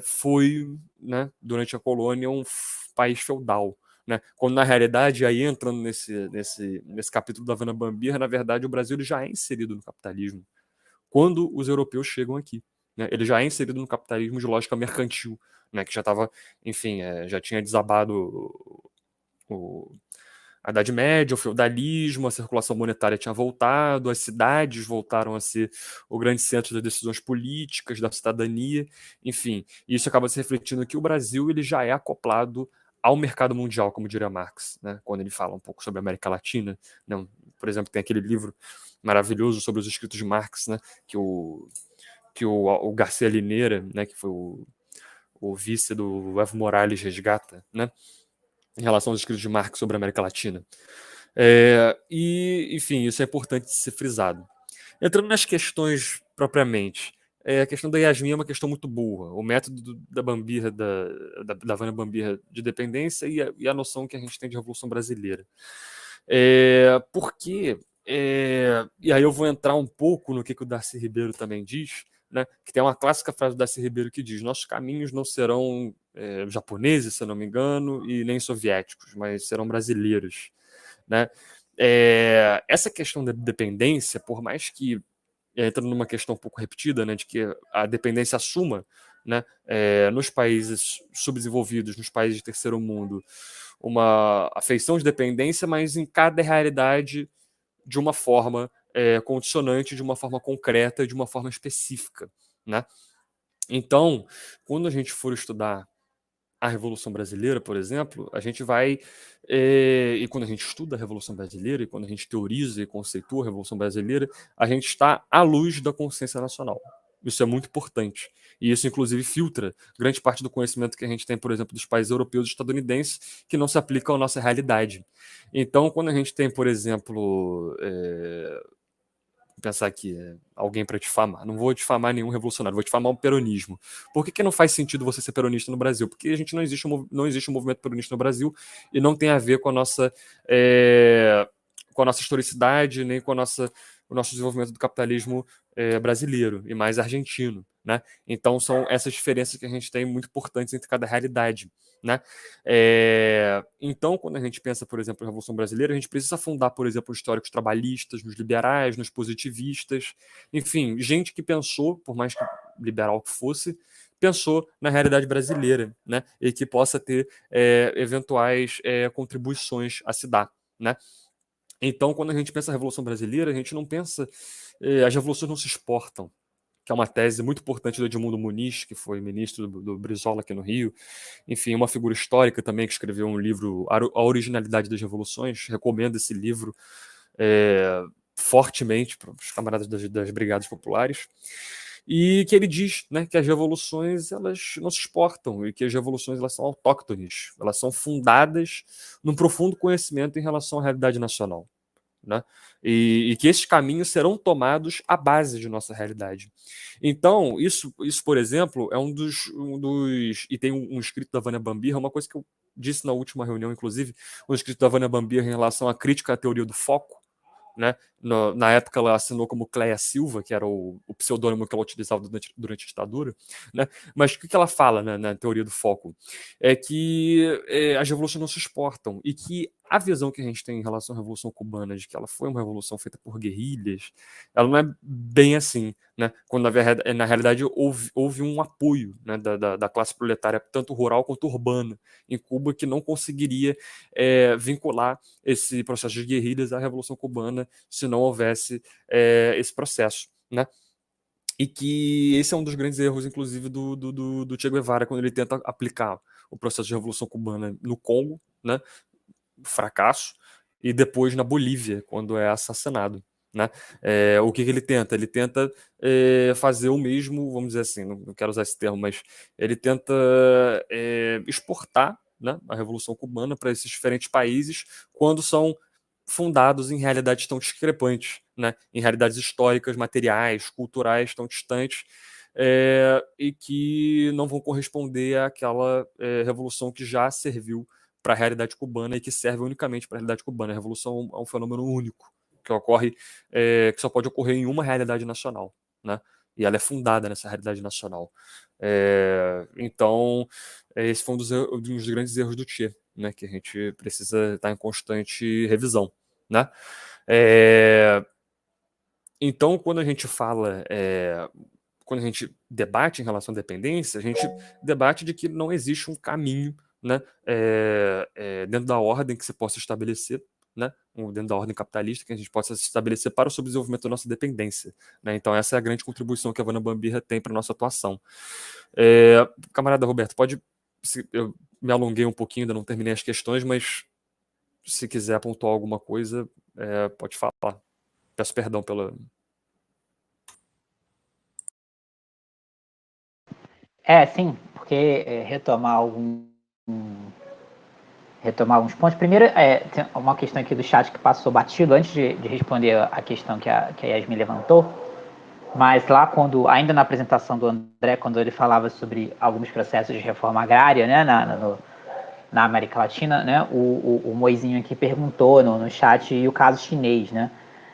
foi, né, durante a colônia, um país feudal, né? Quando na realidade, aí entrando nesse capítulo da Vânia Bambirra, na verdade o Brasil ele já é inserido no capitalismo quando os europeus chegam aqui, né? Ele já é inserido no capitalismo de lógica mercantil, né? Que já estava, enfim, já tinha desabado a Idade Média, o feudalismo, a circulação monetária tinha voltado, as cidades voltaram a ser o grande centro das decisões políticas, da cidadania, enfim, isso acaba se refletindo que o Brasil ele já é acoplado ao mercado mundial, como diria Marx, né? Quando ele fala um pouco sobre a América Latina, né? Por exemplo, tem aquele livro maravilhoso sobre os escritos de Marx, né? que o Garcia Linera, né? Que foi o vice do Evo Morales resgata, né? Em relação aos escritos de Marx sobre a América Latina. E, enfim, isso é importante ser frisado. Entrando nas questões propriamente, a questão da Yasmin é uma questão muito burra. O método da Bambirra, da Vânia Bambirra de dependência e a noção que a gente tem de Revolução Brasileira. Porque, e aí eu vou entrar um pouco no que o Darcy Ribeiro também diz, né, que tem uma clássica frase do Darcy Ribeiro que diz: nossos caminhos não serão japoneses, se eu não me engano, e nem soviéticos, mas serão brasileiros, né? Essa questão da dependência, por mais que entrando numa questão um pouco repetida, né, de que a dependência assuma, né, nos países subdesenvolvidos, nos países de terceiro mundo, uma afeição de dependência, mas em cada realidade de uma forma condicionante, de uma forma concreta, de uma forma específica, né? Então, quando a gente for estudar a Revolução Brasileira, por exemplo, a gente vai, e quando a gente estuda a Revolução Brasileira, e quando a gente teoriza e conceitua a Revolução Brasileira, a gente está à luz da consciência nacional. Isso é muito importante. E isso, inclusive, filtra grande parte do conhecimento que a gente tem, por exemplo, dos países europeus e estadunidenses, que não se aplicam à nossa realidade. Então, quando a gente tem, por exemplo, pensar aqui, alguém para difamar. Não vou difamar nenhum revolucionário, vou difamar o peronismo. Por que não faz sentido você ser peronista no Brasil? Porque não existe um movimento peronista no Brasil e não tem a ver com a nossa historicidade, nem com o nosso desenvolvimento do capitalismo brasileiro e mais argentino, né? Então são essas diferenças que a gente tem muito importantes entre cada realidade, né? Então, quando a gente pensa, por exemplo, na Revolução Brasileira, a gente precisa fundar, por exemplo, os históricos trabalhistas, nos liberais, nos positivistas, enfim, gente que pensou, por mais que liberal que fosse, pensou na realidade brasileira, né? E que possa ter eventuais contribuições a se dar, né? Então, quando a gente pensa na Revolução Brasileira, a gente não pensa... as revoluções não se exportam, que é uma tese muito importante do Edmundo Muniz, que foi ministro do Brizola aqui no Rio. Enfim, uma figura histórica também que escreveu um livro, A Originalidade das Revoluções. Recomendo esse livro fortemente para os camaradas das Brigadas Populares. E que ele diz, né, que as revoluções elas não se exportam e que as revoluções elas são autóctones, elas são fundadas num profundo conhecimento em relação à realidade nacional, né? E que esses caminhos serão tomados à base de nossa realidade. Então, isso por exemplo, é um dos e tem um escrito da Vânia Bambirra, uma coisa que eu disse na última reunião, inclusive, o escrito da Vânia Bambir em relação à crítica à teoria do foco, né? Na época ela assinou como Cléia Silva, que era o pseudônimo que ela utilizava durante a ditadura, né? Mas o que ela fala, né, na teoria do foco? É que as revoluções não se exportam e que a visão que a gente tem em relação à Revolução Cubana, de que ela foi uma revolução feita por guerrilhas, ela não é bem assim, né? Quando na realidade houve um apoio, né, da classe proletária, tanto rural quanto urbana, em Cuba, que não conseguiria vincular esse processo de guerrilhas à Revolução Cubana se não houvesse esse processo, né? E que esse é um dos grandes erros, inclusive, do Che Guevara, quando ele tenta aplicar o processo de Revolução Cubana no Congo, né? Fracasso, e depois na Bolívia, quando é assassinado, né? O que ele tenta? Ele tenta fazer o mesmo, vamos dizer assim, não quero usar esse termo, mas ele tenta exportar, né, a Revolução Cubana para esses diferentes países quando são fundados em realidades tão discrepantes, né, em realidades históricas, materiais, culturais tão distantes, e que não vão corresponder àquela revolução que já serviu para a realidade cubana e que serve unicamente para a realidade cubana. A revolução é um fenômeno único, que ocorre, que só pode ocorrer em uma realidade nacional, né? E ela é fundada nessa realidade nacional. Então, esse foi um dos grandes erros do Che, né? Que a gente precisa estar em constante revisão, né? Então, quando a gente fala, quando a gente debate em relação à dependência, a gente debate de que não existe um caminho, né, dentro da ordem que se possa estabelecer, né, dentro da ordem capitalista que a gente possa estabelecer para o subdesenvolvimento da nossa dependência, né? Então essa é a grande contribuição que a Vânia Bambir tem para a nossa atuação. Camarada Roberto, eu me alonguei um pouquinho, ainda não terminei as questões, mas se quiser pontuar alguma coisa, pode falar. Peço perdão pela... Sim, porque retomar alguns pontos. Primeiro, tem uma questão aqui do chat que passou batido antes de responder a questão que a Yasmin levantou, mas lá ainda na apresentação do André, quando ele falava sobre alguns processos de reforma agrária, né, na América Latina, né, o Moizinho aqui perguntou no chat e o caso chinês, né?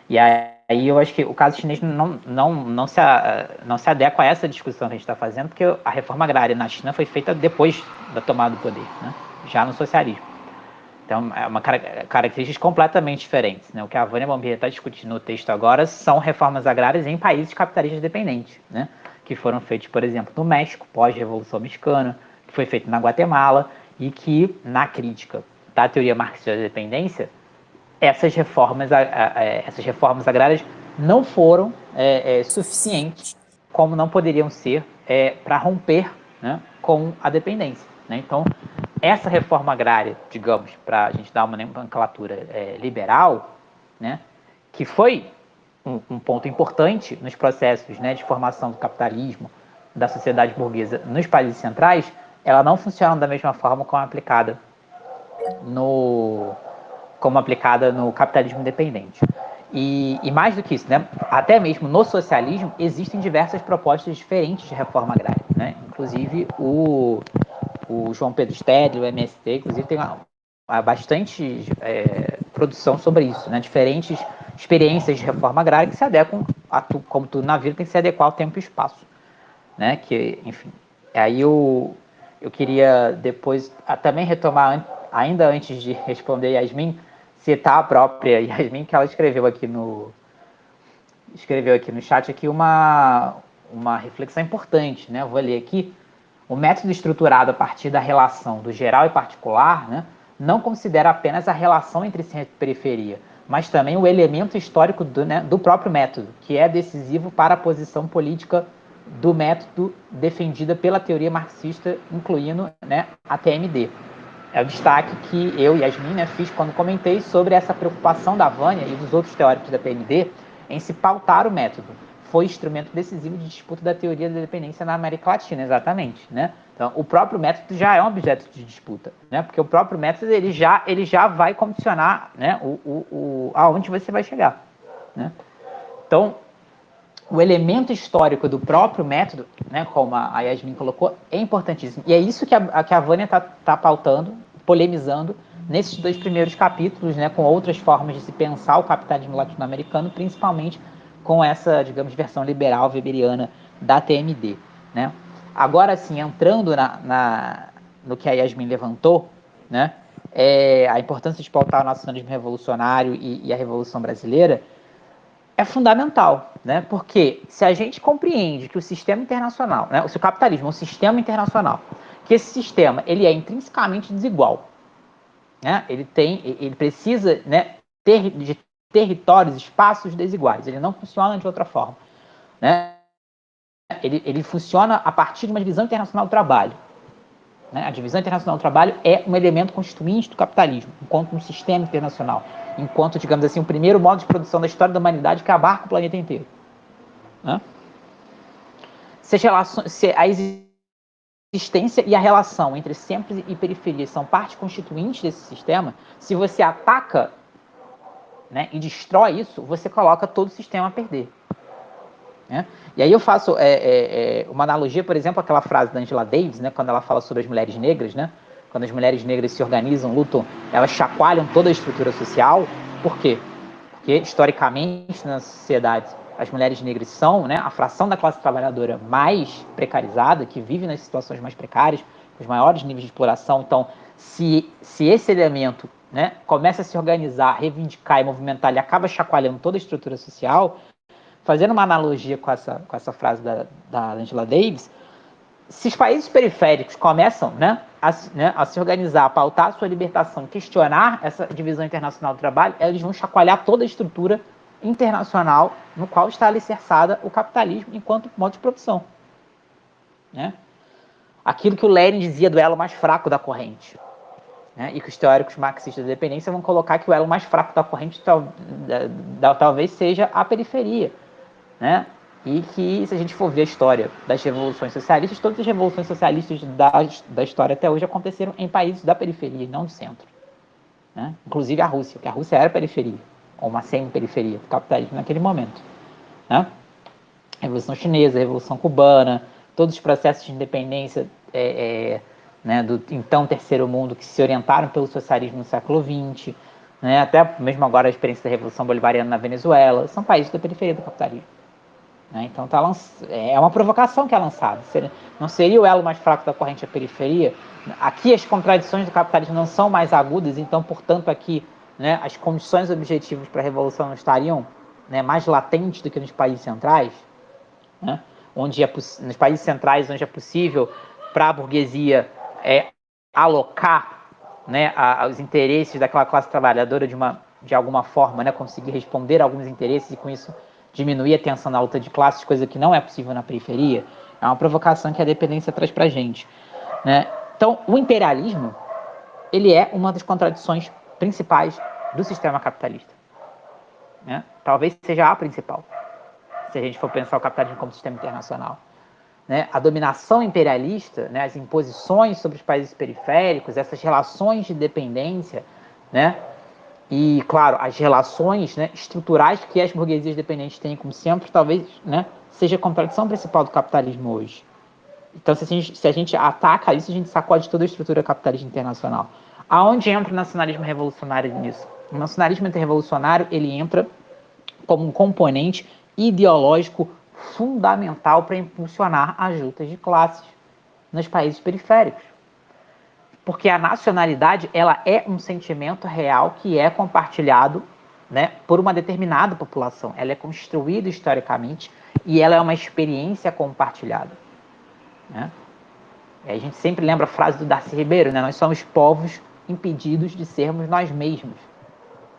E aí eu acho que o caso chinês não se adequa a essa discussão que a gente está fazendo, porque a reforma agrária na China foi feita depois da tomada do poder, né? Já no socialismo. Então, é uma características completamente diferentes, né? O que a Vânia Bambir está discutindo no texto agora são reformas agrárias em países capitalistas dependentes, né? Que foram feitos, por exemplo, no México, pós-Revolução Mexicana, que foi feito na Guatemala, e que, na crítica da teoria marxista da dependência, essas reformas agrárias não foram suficientes, como não poderiam ser, para romper, né, com a dependência, né? Então, essa reforma agrária, digamos, para a gente dar uma nomenclatura liberal, né, que foi um ponto importante nos processos, né, de formação do capitalismo, da sociedade burguesa nos países centrais, ela não funciona da mesma forma como aplicada no capitalismo independente. E mais do que isso, né, até mesmo no socialismo existem diversas propostas diferentes de reforma agrária, né? Inclusive o João Pedro Stedley, o MST, inclusive tem bastante produção sobre isso, né? Diferentes experiências de reforma agrária que se adequam, como tudo na vida, tem que se adequar ao tempo e espaço, né? Que, enfim, aí eu queria depois também retomar, ainda antes de responder Yasmin, citar a própria Yasmin, que ela escreveu aqui no chat aqui uma reflexão importante, né? Eu vou ler aqui. O método estruturado a partir da relação do geral e particular, né, não considera apenas a relação entre centro e periferia, mas também o elemento histórico do próprio método, que é decisivo para a posição política do método defendida pela teoria marxista, incluindo, né, a TMD. É o destaque que eu e Yasmin, né, fiz quando comentei sobre essa preocupação da Vânia e dos outros teóricos da TMD em se pautar o método. Foi instrumento decisivo de disputa da teoria da dependência na América Latina, exatamente, né? Então, o próprio método já é um objeto de disputa, né? Porque o próprio método ele já vai condicionar, né, aonde você vai chegar, né? Então, o elemento histórico do próprio método, né, como a Yasmin colocou, é importantíssimo. E é isso que a Vânia está pautando polemizando nesses 2 primeiros capítulos, né, com outras formas de se pensar o capitalismo latino-americano, principalmente com essa, digamos, versão liberal weberiana da TMD, né? Agora, sim, entrando no que a Yasmin levantou, né, a importância de pautar o nacionalismo revolucionário e a Revolução Brasileira é fundamental, né? Porque se a gente compreende que o sistema internacional, né, se o capitalismo é um sistema internacional, que esse sistema ele é intrinsecamente desigual, né? Ele precisa, né, ter de territórios, espaços desiguais. Ele não funciona de outra forma, né? Ele funciona a partir de uma divisão internacional do trabalho. Né? A divisão internacional do trabalho é um elemento constituinte do capitalismo, enquanto um sistema internacional, enquanto, digamos assim, o primeiro modo de produção da história da humanidade que abarca o planeta inteiro. Né? Se a existência e a relação entre centros e periferias são parte constituinte desse sistema, se você ataca, né, e destrói isso, você coloca todo o sistema a perder. Né? E aí eu faço uma analogia, por exemplo, aquela frase da Angela Davis, né, quando ela fala sobre as mulheres negras, né? Quando as mulheres negras se organizam, lutam, elas chacoalham toda a estrutura social. Por quê? Porque, historicamente, nas sociedades, as mulheres negras são, né, a fração da classe trabalhadora mais precarizada, que vive nas situações mais precárias, com os maiores níveis de exploração. Então, se esse elemento, né, começa a se organizar, reivindicar e movimentar, ele acaba chacoalhando toda a estrutura social. Fazendo uma analogia com essa frase da Angela Davis, se os países periféricos começam, né, a se organizar, a pautar a sua libertação, questionar essa divisão internacional do trabalho, eles vão chacoalhar toda a estrutura internacional no qual está alicerçada o capitalismo enquanto modo de produção. Né? Aquilo que o Lenin dizia do elo mais fraco da corrente. Né? E que os teóricos marxistas da dependência vão colocar que o elo mais fraco da corrente talvez seja a periferia. Né? E que, se a gente for ver a história das revoluções socialistas, todas as revoluções socialistas da história até hoje aconteceram em países da periferia, não do centro. Né? Inclusive a Rússia, que a Rússia era periferia, ou uma semi-periferia do capitalismo naquele momento. Né? Revolução Chinesa, Revolução Cubana, todos os processos de independência né, do então Terceiro Mundo que se orientaram pelo socialismo no século XX, né, até mesmo agora a experiência da Revolução Bolivariana na Venezuela, são países da periferia do capitalismo. Né? Então é uma provocação que é lançada. Não seria o elo mais fraco da corrente a periferia? Aqui as contradições do capitalismo não são mais agudas, então, portanto, aqui, né, as condições objetivas para a revolução não estariam, né, mais latentes do que nos países centrais, né? Nos países centrais, onde é possível para a burguesia alocar, né, os interesses daquela classe trabalhadora de alguma forma, né, conseguir responder a alguns interesses e com isso diminuir a tensão na luta de classes, coisa que não é possível na periferia. É uma provocação que a dependência traz para a gente. Né? Então, o imperialismo ele é uma das contradições principais do sistema capitalista. Né? Talvez seja a principal, se a gente for pensar o capitalismo como sistema internacional. Né? A dominação imperialista, né, as imposições sobre os países periféricos, essas relações de dependência, né, e, claro, as relações, né, estruturais que as burguesias dependentes têm como sempre, talvez, né, seja a contradição principal do capitalismo hoje. Então, se a gente ataca isso, a gente sacode toda a estrutura capitalista internacional. Aonde entra o nacionalismo revolucionário nisso? O nacionalismo revolucionário ele entra como um componente ideológico fundamental para impulsionar as lutas de classes nos países periféricos. Porque a nacionalidade ela é um sentimento real que é compartilhado, né, por uma determinada população. Ela é construída historicamente e ela é uma experiência compartilhada. Né? E a gente sempre lembra a frase do Darcy Ribeiro, né? Nós somos povos impedidos de sermos nós mesmos.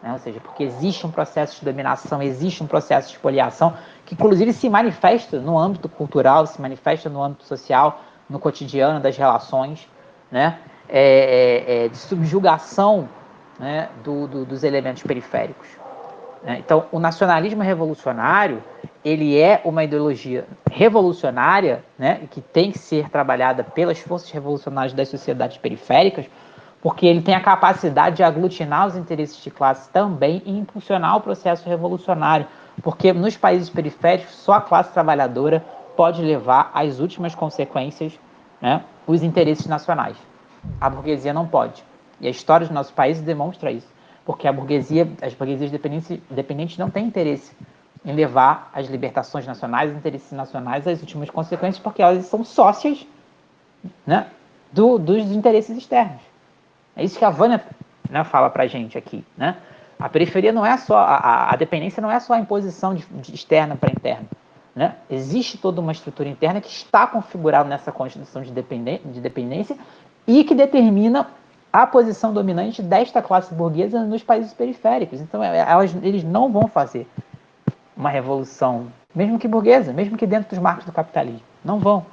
Né? Ou seja, porque existe um processo de dominação, existe um processo de espoliação que inclusive se manifesta no âmbito cultural, se manifesta no âmbito social, no cotidiano das relações, né? De subjugação, né, dos elementos periféricos. Né? Então, o nacionalismo revolucionário ele é uma ideologia revolucionária, né, que tem que ser trabalhada pelas forças revolucionárias das sociedades periféricas, porque ele tem a capacidade de aglutinar os interesses de classe também e impulsionar o processo revolucionário, porque nos países periféricos só a classe trabalhadora pode levar às últimas consequências, né, os interesses nacionais. A burguesia não pode. E a história dos nossos países demonstra isso. Porque as burguesias dependentes não têm interesse em levar as libertações nacionais, os interesses nacionais às últimas consequências, porque elas são sócias, né, dos interesses externos. É isso que a Vânia, né, fala pra gente aqui, né? A periferia não é só, a dependência não é só a imposição de externa para interna, né? Existe toda uma estrutura interna que está configurada nessa constituição de dependência e que determina a posição dominante desta classe burguesa nos países periféricos. Então, eles não vão fazer uma revolução, mesmo que burguesa, mesmo que dentro dos marcos do capitalismo. Não vão.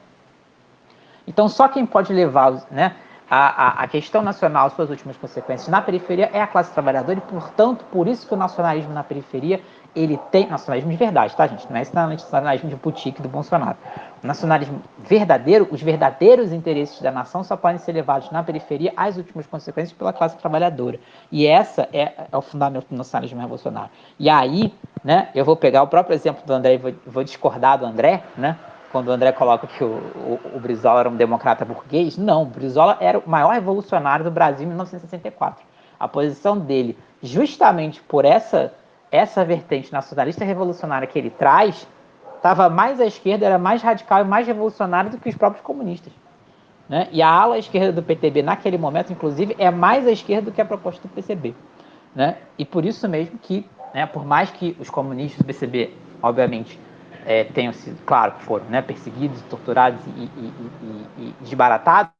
Então, só quem pode levar, né, a questão nacional, suas últimas consequências na periferia é a classe trabalhadora e, portanto, por isso que o nacionalismo na periferia, ele tem nacionalismo de verdade, tá, gente? Não é esse nacionalismo de boutique do Bolsonaro. O nacionalismo verdadeiro, os verdadeiros interesses da nação só podem ser levados na periferia às últimas consequências pela classe trabalhadora. E essa é o fundamento do nacionalismo revolucionário. E aí, né, eu vou pegar o próprio exemplo do André e vou discordar do André, né? Quando o André coloca que o Brizola era um democrata burguês, não, o Brizola era o maior revolucionário do Brasil em 1964. A posição dele, justamente por essa vertente nacionalista revolucionária que ele traz, estava mais à esquerda, era mais radical e mais revolucionário do que os próprios comunistas, né? E a ala esquerda do PTB, naquele momento, inclusive, é mais à esquerda do que a proposta do PCB, né? E por isso mesmo que, né, por mais que os comunistas do PCB, obviamente, tenham sido, claro, que foram, né, perseguidos, torturados e desbaratados,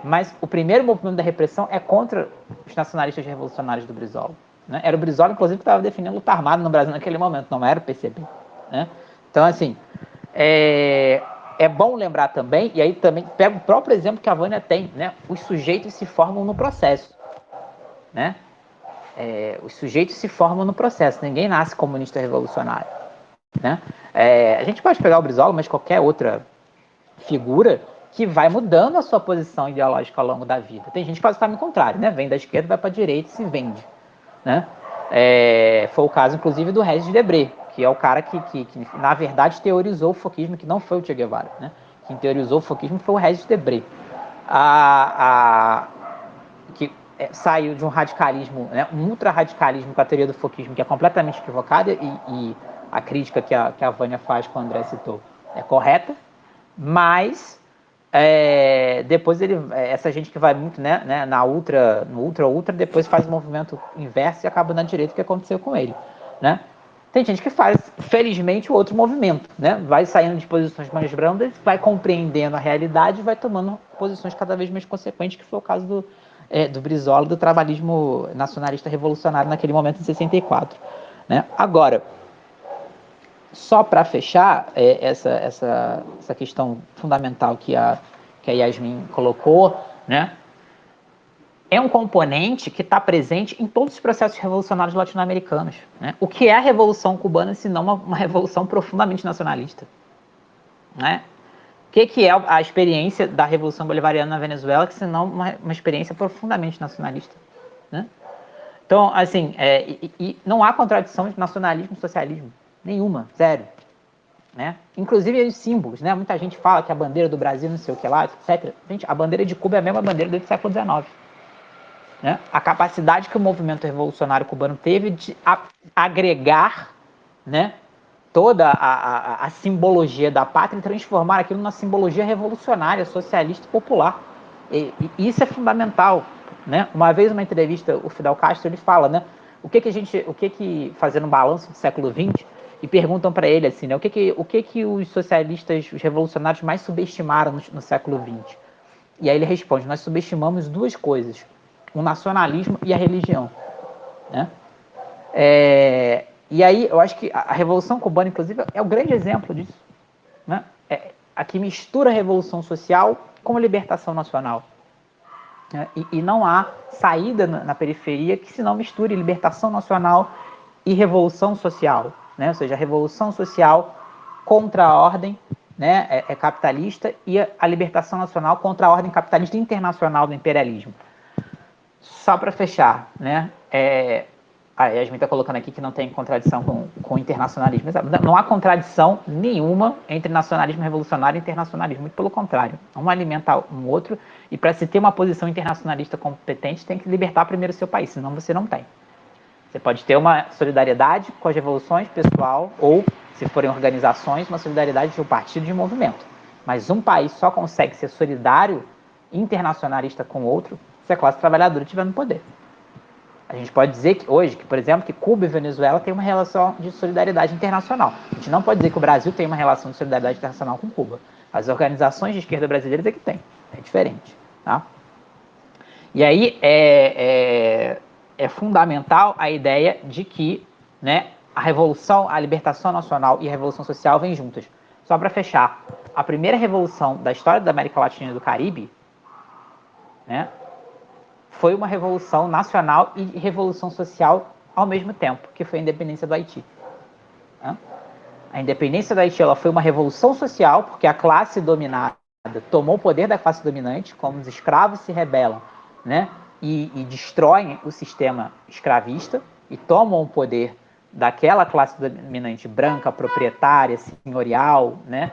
mas o primeiro movimento da repressão é contra os nacionalistas revolucionários do Brizola, né? Era o Brizola, inclusive, que estava defendendo luta armada no Brasil naquele momento, não era o PCB, né? Então, assim, é bom lembrar também, e aí também pega o próprio exemplo que a Vânia tem, né? Os sujeitos se formam no processo, né? Os sujeitos se formam no processo, ninguém nasce comunista revolucionário, né? A gente pode pegar o Brizola, mas qualquer outra figura que vai mudando a sua posição ideológica ao longo da vida. Tem gente que faz o caminho contrário, né? Vem da esquerda, vai para a direita e se vende, né? Foi o caso, inclusive, do Regis Debray, que é o cara que na verdade, teorizou o foquismo, que não foi o Che Guevara, né? Quem teorizou o foquismo foi o Regis Debray. Que saiu de um radicalismo, né, um ultra-radicalismo com a teoria do foquismo, que é completamente equivocada, e a crítica que a Vânia faz, que o André citou, é correta, mas depois essa gente que vai muito, né, no ultra, depois faz o movimento inverso e acaba na direita, que aconteceu com ele, né? Tem gente que faz, felizmente, o outro movimento, né? Vai saindo de posições mais brandas, vai compreendendo a realidade e vai tomando posições cada vez mais consequentes, que foi o caso do Brizola, do trabalhismo nacionalista revolucionário naquele momento, em 64. Né? Agora, só para fechar essa questão fundamental que a Yasmin colocou, né? É um componente que está presente em todos os processos revolucionários latino-americanos. Né? O que é a Revolução Cubana, se não uma revolução profundamente nacionalista? Né? O que é a experiência da Revolução Bolivariana na Venezuela, que se não uma experiência profundamente nacionalista? Né? Então, assim, e não há contradição de nacionalismo e socialismo. Nenhuma, zero. Né? Inclusive os símbolos, né? Muita gente fala que a bandeira do Brasil, não sei o que lá, etc. Gente, a bandeira de Cuba é a mesma bandeira do século XIX. Né? A capacidade que o movimento revolucionário cubano teve de agregar, né, toda a simbologia da pátria e transformar aquilo numa simbologia revolucionária, socialista e popular. E isso é fundamental. Né? Uma vez, numa entrevista, o Fidel Castro ele fala, né, fazendo um balanço do século XX, e perguntam para ele assim, né, o que os socialistas, os revolucionários mais subestimaram no século XX? E aí ele responde: nós subestimamos duas coisas, o nacionalismo e a religião. Né? E aí eu acho que a Revolução Cubana, inclusive, é um grande exemplo disso. Né? A que mistura a revolução social com a libertação nacional. Né? E não há saída na periferia que se não misture libertação nacional e revolução social. Né? Ou seja, a revolução social contra a ordem, né, capitalista, e a libertação nacional contra a ordem capitalista internacional do imperialismo. Só para fechar, né, A Yasmin está colocando aqui que não tem contradição com o internacionalismo. Não há contradição nenhuma entre nacionalismo revolucionário e internacionalismo. Muito pelo contrário. Um alimenta um outro. E para se ter uma posição internacionalista competente, tem que libertar primeiro o seu país. Senão você não tem. Você pode ter uma solidariedade com as revoluções pessoal ou, se forem organizações, uma solidariedade de um partido de movimento. Mas um país só consegue ser solidário internacionalista com o outro se a classe trabalhadora estiver no poder. A gente pode dizer que hoje, por exemplo, que Cuba e Venezuela têm uma relação de solidariedade internacional. A gente não pode dizer que o Brasil tem uma relação de solidariedade internacional com Cuba. As organizações de esquerda brasileiras é que tem. É diferente. Tá? E aí é fundamental a ideia de que, né, a revolução, a libertação nacional e a revolução social vêm juntas. Só para fechar, a primeira revolução da história da América Latina e do Caribe, né, foi uma revolução nacional e revolução social ao mesmo tempo, que foi a independência do Haiti. A independência do Haiti ela foi uma revolução social, porque a classe dominada tomou o poder da classe dominante, como os escravos se rebelam, né, e destroem o sistema escravista e tomam o poder daquela classe dominante branca, proprietária, senhorial, né,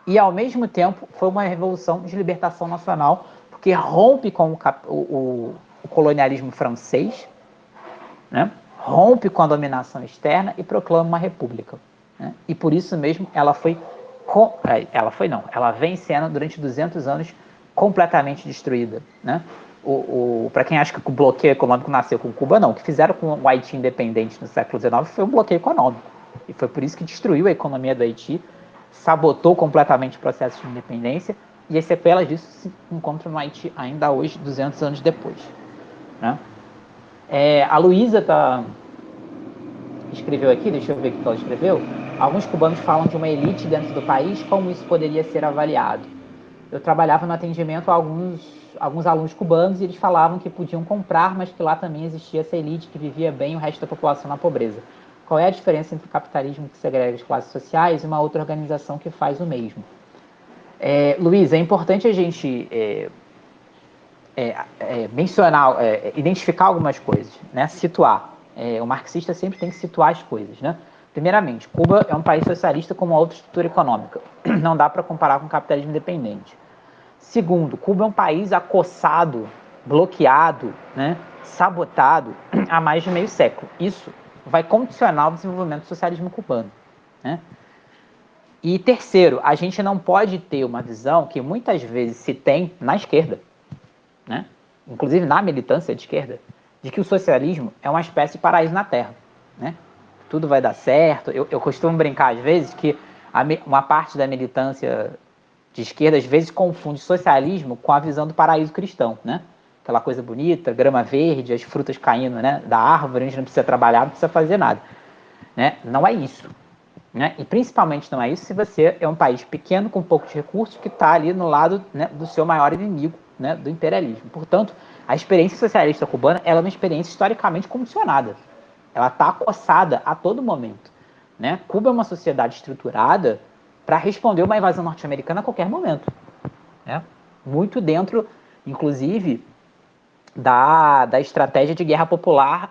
e ao mesmo tempo foi uma revolução de libertação nacional, que rompe com o colonialismo francês, né? Rompe com a dominação externa e proclama uma república. Né? E por isso mesmo ela vem sendo durante 200 anos completamente destruída. Né? Para quem acha que o bloqueio econômico nasceu com Cuba, não. O que fizeram com o Haiti independente no século XIX foi um bloqueio econômico. E foi por isso que destruiu a economia do Haiti, sabotou completamente o processo de independência. E as sequelas disso se encontram no Haiti ainda hoje, 200 anos depois. Né? A Luísa escreveu aqui, deixa eu ver o que ela escreveu. Alguns cubanos falam de uma elite dentro do país, como isso poderia ser avaliado? Eu trabalhava no atendimento a alguns alunos cubanos e eles falavam que podiam comprar, mas que lá também existia essa elite que vivia bem e o resto da população na pobreza. Qual é a diferença entre o capitalismo que segrega as classes sociais e uma outra organização que faz o mesmo? Luiz, é importante a gente mencionar, identificar algumas coisas, né? Situar. O marxista sempre tem que situar as coisas. Né? Primeiramente, Cuba é um país socialista com uma outra estrutura econômica. Não dá para comparar com o capitalismo independente. Segundo, Cuba é um país acossado, bloqueado, né? Sabotado há mais de meio século. Isso vai condicionar o desenvolvimento do socialismo cubano. Né? E terceiro, a gente não pode ter uma visão que muitas vezes se tem na esquerda, né? Inclusive na militância de esquerda, de que o socialismo é uma espécie de paraíso na Terra. Né? Tudo vai dar certo. Eu costumo brincar às vezes que uma parte da militância de esquerda às vezes confunde socialismo com a visão do paraíso cristão. Né? Aquela coisa bonita, grama verde, as frutas caindo, né, da árvore, a gente não precisa trabalhar, não precisa fazer nada. Né? Não é isso. Né? E principalmente não é isso se você é um país pequeno com poucos recursos que está ali no lado, né, do seu maior inimigo, né, do imperialismo. Portanto, a experiência socialista cubana ela é uma experiência historicamente condicionada. Ela está acossada a todo momento. Né? Cuba é uma sociedade estruturada para responder uma invasão norte-americana a qualquer momento. Né? Muito dentro, inclusive, da estratégia de guerra popular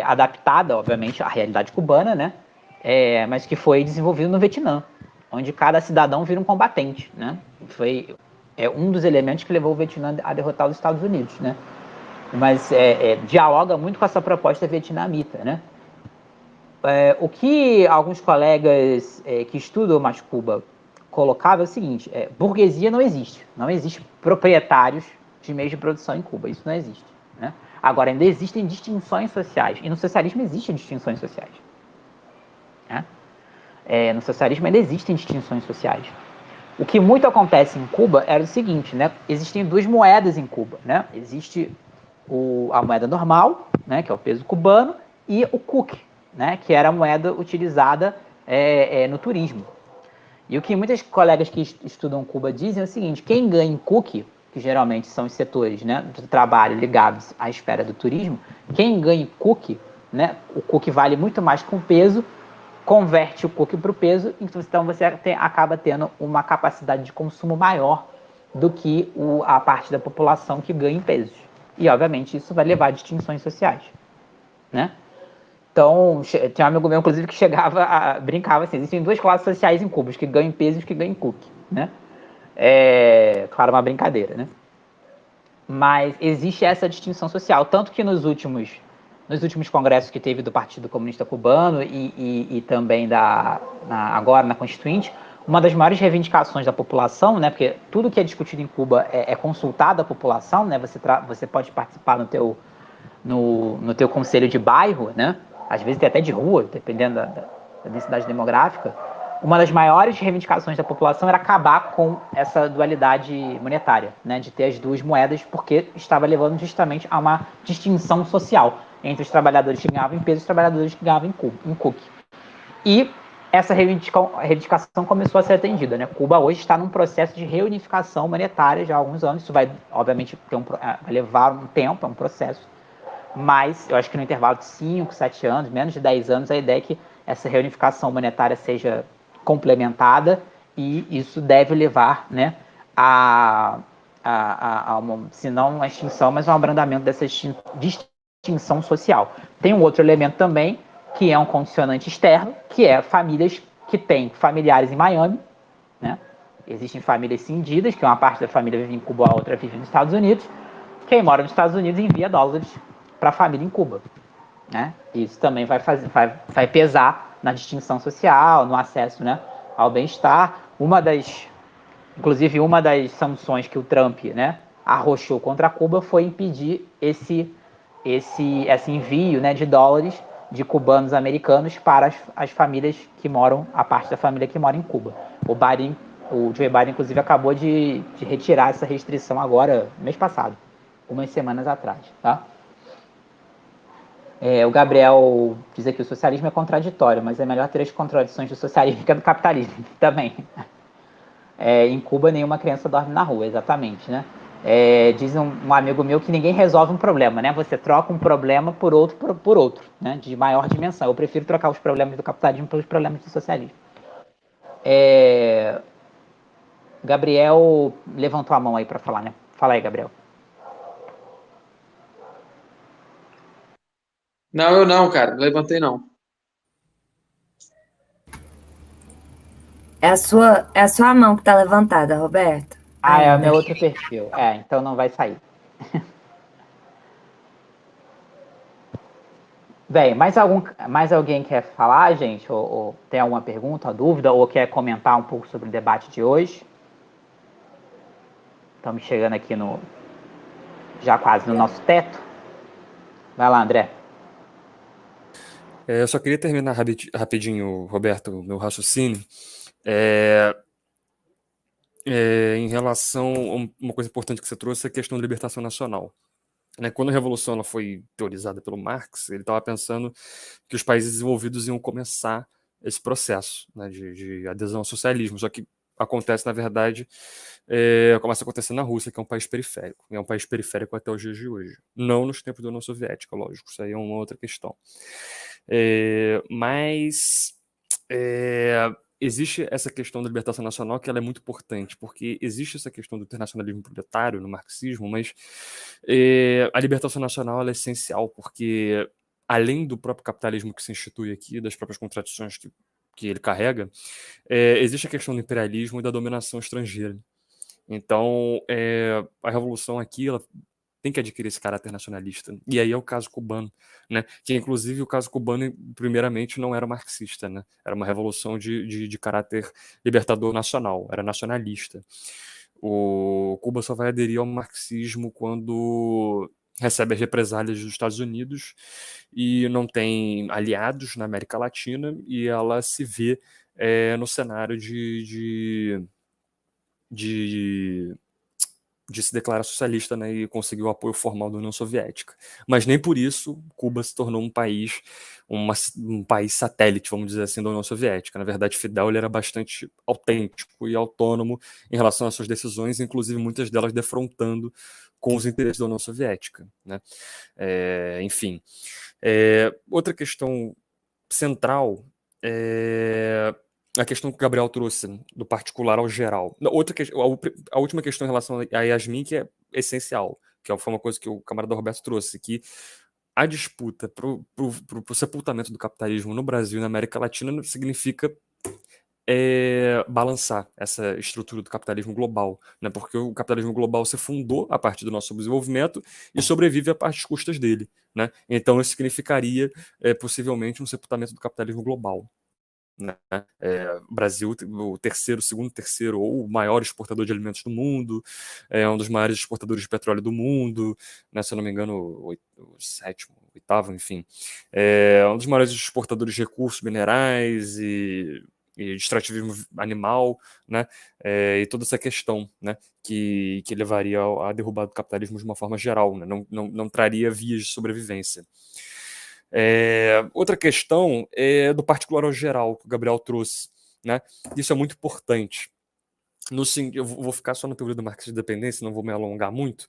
adaptada, obviamente, à realidade cubana, né? Mas que foi desenvolvido no Vietnã, onde cada cidadão vira um combatente. Né? Foi um dos elementos que levou o Vietnã a derrotar os Estados Unidos. Né? Mas dialoga muito com essa proposta vietnamita. Né? O que alguns colegas que estudam mais Cuba colocavam é o seguinte: burguesia não existe. Não existe proprietários de meios de produção em Cuba. Isso não existe. Né? Agora, ainda existem distinções sociais. E no socialismo existem distinções sociais. Né? No socialismo ainda existem distinções sociais. O que muito acontece em Cuba era o seguinte, né? Existem duas moedas em Cuba. Né? Existe a moeda normal, né, que é o peso cubano, e o cuc, né, que era a moeda utilizada no turismo. E o que muitos colegas que estudam Cuba dizem é o seguinte: quem ganha em cuc, que geralmente são os setores, né, do trabalho ligados à esfera do turismo, quem ganha em cuc, né, o cuc vale muito mais que um peso, converte o cuc para o peso, então você acaba tendo uma capacidade de consumo maior do que a parte da população que ganha em pesos. E, obviamente, isso vai levar a distinções sociais, né? Então, tinha um amigo meu, inclusive, que brincava assim, existem duas classes sociais em Cuba, os que ganham peso e os que ganham cookie, né? Claro, uma brincadeira, né? Mas existe essa distinção social, tanto que nos últimos congressos que teve do Partido Comunista Cubano e também agora na Constituinte, uma das maiores reivindicações da população, né, porque tudo que é discutido em Cuba é consultado à população, né, você pode participar no teu conselho de bairro, né, às vezes tem até de rua, dependendo da densidade demográfica. Uma das maiores reivindicações da população era acabar com essa dualidade monetária, né, de ter as duas moedas, porque estava levando justamente a uma distinção social entre os trabalhadores que ganhavam em peso e os trabalhadores que ganhavam em cookie. E essa reivindicação começou a ser atendida, né? Cuba hoje está num processo de reunificação monetária já há alguns anos. Isso vai, obviamente, vai levar um tempo, é um processo. Mas eu acho que no intervalo de 5, 7 anos, menos de 10 anos, a ideia é que essa reunificação monetária seja complementada e isso deve levar, né, se não uma extinção, mas um abrandamento dessa distinção social. Tem um outro elemento também, que é um condicionante externo, que é famílias que têm familiares em Miami, né? Existem famílias cindidas, que uma parte da família vive em Cuba, a outra vive nos Estados Unidos. Quem mora nos Estados Unidos envia dólares para a família em Cuba, né? Isso também vai pesar na distinção social, no acesso, né, ao bem-estar. Inclusive, uma das sanções que o Trump, né, arrochou contra Cuba foi impedir esse envio, né, de dólares de cubanos americanos para as famílias que moram, a parte da família que mora em Cuba. O Joe Biden, inclusive, acabou de retirar essa restrição agora, mês passado, umas semanas atrás, tá? O Gabriel diz aqui que o socialismo é contraditório, mas é melhor ter as contradições do socialismo que do capitalismo também. Em Cuba, nenhuma criança dorme na rua, exatamente, né? Diz um amigo meu que ninguém resolve um problema, né? Você troca um problema por outro, né? De maior dimensão. Eu prefiro trocar os problemas do capitalismo pelos problemas do socialismo. Gabriel levantou a mão aí para falar, né? Fala aí, Gabriel. Não, eu não, cara. Não levantei, não. É a sua mão que tá levantada, Roberto. É o Ainda. meu outro perfil. Então não vai sair. Bem, mais alguém quer falar, gente? Ou tem alguma pergunta, dúvida, ou quer comentar um pouco sobre o debate de hoje? Estamos chegando aqui já quase no nosso teto. Vai lá, André. Eu só queria terminar rapidinho, Roberto, o meu raciocínio. Em relação a uma coisa importante que você trouxe, a questão da libertação nacional. Né, quando a Revolução ela foi teorizada pelo Marx, ele estava pensando que os países desenvolvidos iam começar esse processo, né, de adesão ao socialismo, só que acontece, na verdade, começa a acontecer na Rússia, que é um país periférico, e é um país periférico até os dias de hoje. Não nos tempos da União Soviética, lógico, isso aí é uma outra questão. Mas existe essa questão da libertação nacional que ela é muito importante, porque existe essa questão do internacionalismo proletário no marxismo, mas a libertação nacional ela é essencial, porque além do próprio capitalismo que se institui aqui, das próprias contradições que ele carrega, existe a questão do imperialismo e da dominação estrangeira. Então, a revolução aqui ela tem que adquirir esse caráter nacionalista. E aí é o caso cubano, né? Que inclusive o caso cubano, primeiramente, não era marxista, né? Era uma revolução de caráter libertador nacional, era nacionalista. O Cuba só vai aderir ao marxismo quando recebe as represálias dos Estados Unidos e não tem aliados na América Latina e ela se vê no cenário de se declarar socialista, né, e conseguiu o apoio formal da União Soviética. Mas nem por isso Cuba se tornou um país satélite, vamos dizer assim, da União Soviética. Na verdade, Fidel ele era bastante autêntico e autônomo em relação às suas decisões, inclusive muitas delas defrontando com os interesses da União Soviética, né? Enfim. Outra questão central a questão que o Gabriel trouxe, do particular ao geral. A última questão em relação a Yasmin, que é essencial. que foi uma coisa que o camarada Roberto trouxe, que a disputa pro sepultamento do capitalismo no Brasil e na América Latina significa balançar essa estrutura do capitalismo global, né? Porque o capitalismo global se fundou a partir do nosso desenvolvimento e sobrevive a partir das custas dele, né? Então isso significaria possivelmente um sepultamento do capitalismo global, né? O Brasil, o segundo, terceiro ou o maior exportador de alimentos do mundo, é um dos maiores exportadores de petróleo do mundo, né? Se eu não me engano, o sétimo, oitavo, enfim, é um dos maiores exportadores de recursos minerais e extrativismo animal, né? E toda essa questão, né? Que levaria à derrubada do capitalismo de uma forma geral, né? Não traria vias de sobrevivência. Outra questão é do particular ao geral, que o Gabriel trouxe, né? Isso é muito importante. Eu vou ficar só na teoria do marxismo de dependência, não vou me alongar muito,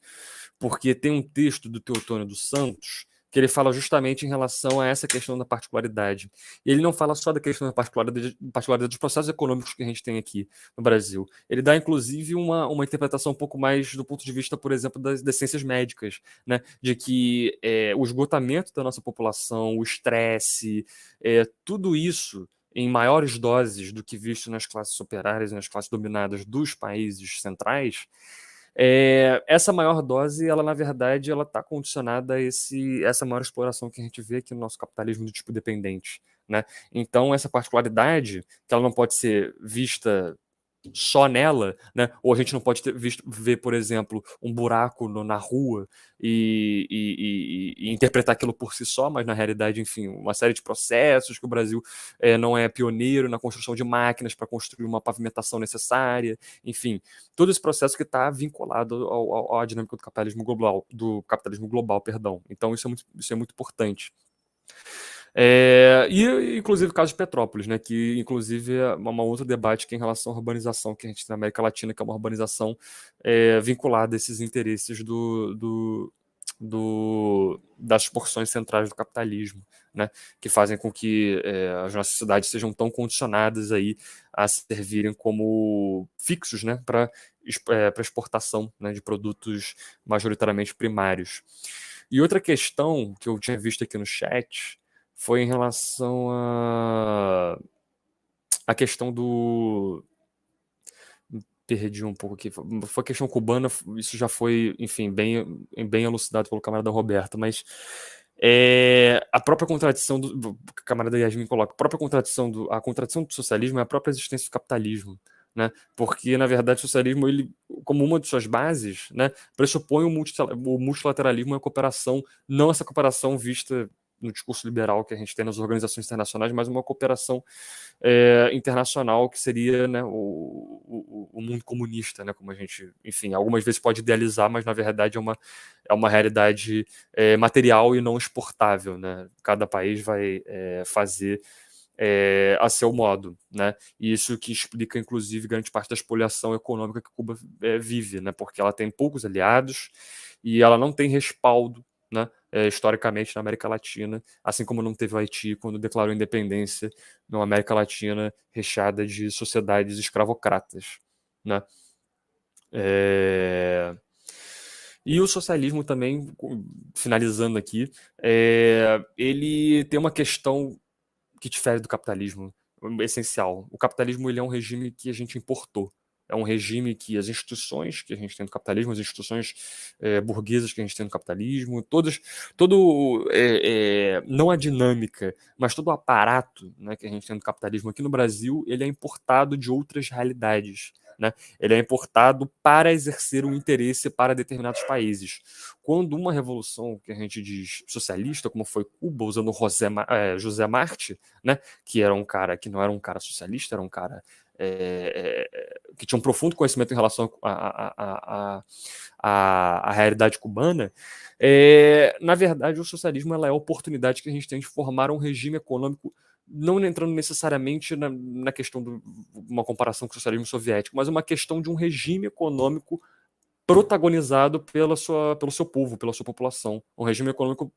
porque tem um texto do Teotônio dos Santos que ele fala justamente em relação a essa questão da particularidade. E ele não fala só da questão da particularidade dos processos econômicos que a gente tem aqui no Brasil. Ele dá, inclusive, uma interpretação um pouco mais do ponto de vista, por exemplo, das ciências médicas, né? De que o esgotamento da nossa população, o estresse, tudo isso em maiores doses do que visto nas classes operárias e nas classes dominadas dos países centrais, essa maior dose, ela na verdade, ela está condicionada a essa maior exploração que a gente vê aqui no nosso capitalismo do tipo dependente, né? Então, essa particularidade, que ela não pode ser vista só nela, né? Ou a gente não pode ver, por exemplo, um buraco na rua e interpretar aquilo por si só, mas na realidade, enfim, uma série de processos que o Brasil não é pioneiro na construção de máquinas para construir uma pavimentação necessária, enfim, todo esse processo que está vinculado à dinâmica do capitalismo global, perdão. Então isso é muito importante. E inclusive o caso de Petrópolis, né, que inclusive é uma outra debate que é em relação à urbanização que a gente tem na América Latina, que é uma urbanização vinculada a esses interesses das porções centrais do capitalismo, né, que fazem com que as nossas cidades sejam tão condicionadas aí a servirem como fixos, né, para exportação, né, de produtos majoritariamente primários. E outra questão que eu tinha visto aqui no chat foi em relação a questão do... Perdi um pouco aqui. Foi a questão cubana, isso já foi, enfim, bem elucidado pelo camarada Roberto, mas a própria contradição do camarada Yasmin coloca, a contradição do socialismo é a própria existência do capitalismo, né? Porque, na verdade, o socialismo, ele, como uma de suas bases, né, pressupõe o multilateralismo e a cooperação, não essa cooperação vista no discurso liberal que a gente tem nas organizações internacionais, mas uma cooperação internacional que seria, né, o mundo comunista, né, como a gente, enfim, algumas vezes pode idealizar, mas na verdade é uma realidade material e não exportável, né? Cada país vai fazer a seu modo, né? E isso que explica, inclusive, grande parte da espoliação econômica que Cuba vive, né? Porque ela tem poucos aliados e ela não tem respaldo, né, historicamente na América Latina, assim como não teve o Haiti quando declarou independência numa América Latina recheada de sociedades escravocratas, né? E o socialismo também, finalizando aqui, ele tem uma questão que difere do capitalismo, essencial. O capitalismo, ele é um regime que a gente importou. É um regime que as instituições que a gente tem no capitalismo, as instituições burguesas que a gente tem no capitalismo, não a dinâmica, mas todo o aparato, né, que a gente tem no capitalismo aqui no Brasil, ele é importado de outras realidades, né? Ele é importado para exercer um interesse para determinados países. Quando uma revolução que a gente diz socialista, como foi Cuba, usando José Martí, né, que era um cara que não era um cara socialista, era um cara que tinha um profundo conhecimento em relação à realidade cubana, na verdade o socialismo ela é a oportunidade que a gente tem de formar um regime econômico, não entrando necessariamente na questão de uma comparação com o socialismo soviético, mas uma questão de um regime econômico protagonizado pelo seu povo, pela sua população. Um regime econômico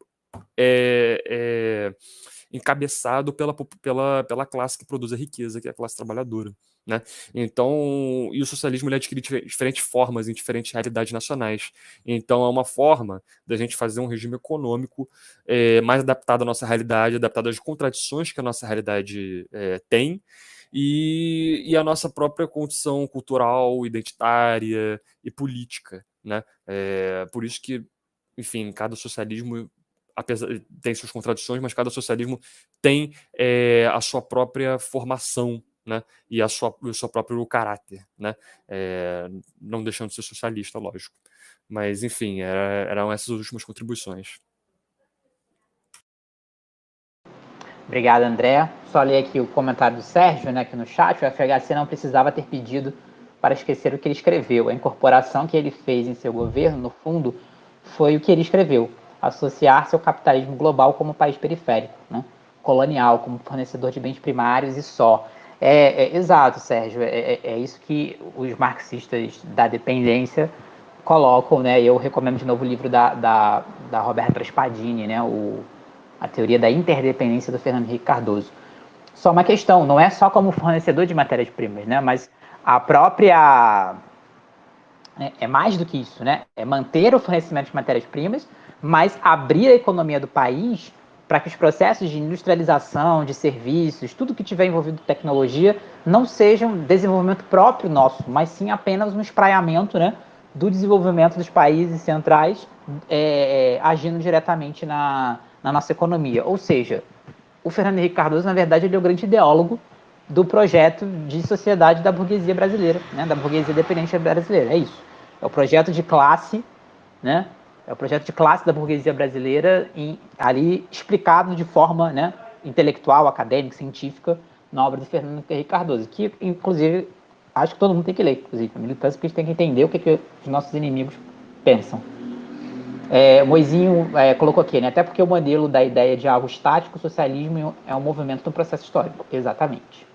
encabeçado pela classe que produz a riqueza, que é a classe trabalhadora, né? Então, e o socialismo ele adquire diferentes formas em diferentes realidades nacionais. Então, é uma forma da gente fazer um regime econômico mais adaptado à nossa realidade, adaptado às contradições que a nossa realidade tem, e a nossa própria condição cultural, identitária e política, né? Por isso que, enfim, cada socialismo tem suas contradições, mas cada socialismo tem a sua própria formação, né? E o seu próprio caráter, né? Não deixando de ser socialista, lógico. Mas, enfim, eram essas as últimas contribuições. Obrigado, André. Só ler aqui o comentário do Sérgio, né, aqui no chat. O FHC não precisava ter pedido para esquecer o que ele escreveu. A incorporação que ele fez em seu governo, no fundo, foi o que ele escreveu: associar-se ao capitalismo global como país periférico, né, colonial, como fornecedor de bens primários e só. Exato, Sérgio. É isso que os marxistas da dependência colocam, né? Eu recomendo de novo o livro da Roberta Spadini, né? A teoria da interdependência do Fernando Henrique Cardoso. Só uma questão, não é só como fornecedor de matérias-primas, né? Mas a própria... É mais do que isso, né? É manter o fornecimento de matérias-primas, mas abrir a economia do país para que os processos de industrialização, de serviços, tudo que tiver envolvido com tecnologia, não sejam desenvolvimento próprio nosso, mas sim apenas um espraiamento, né, do desenvolvimento dos países centrais agindo diretamente na nossa economia. Ou seja, o Fernando Henrique Cardoso, na verdade, ele é o grande ideólogo do projeto de sociedade da burguesia brasileira, né, da burguesia dependente brasileira. É isso. É o projeto de classe, né? É o projeto de classe da burguesia brasileira ali explicado de forma, né, intelectual, acadêmica, científica, na obra do Fernando Henrique Cardoso, que, inclusive, acho que todo mundo tem que ler, inclusive a militância, porque a gente tem que entender o que os nossos inimigos pensam. O Moizinho colocou aqui, né? Até porque o modelo da ideia de algo estático, o socialismo é um movimento no processo histórico. Exatamente.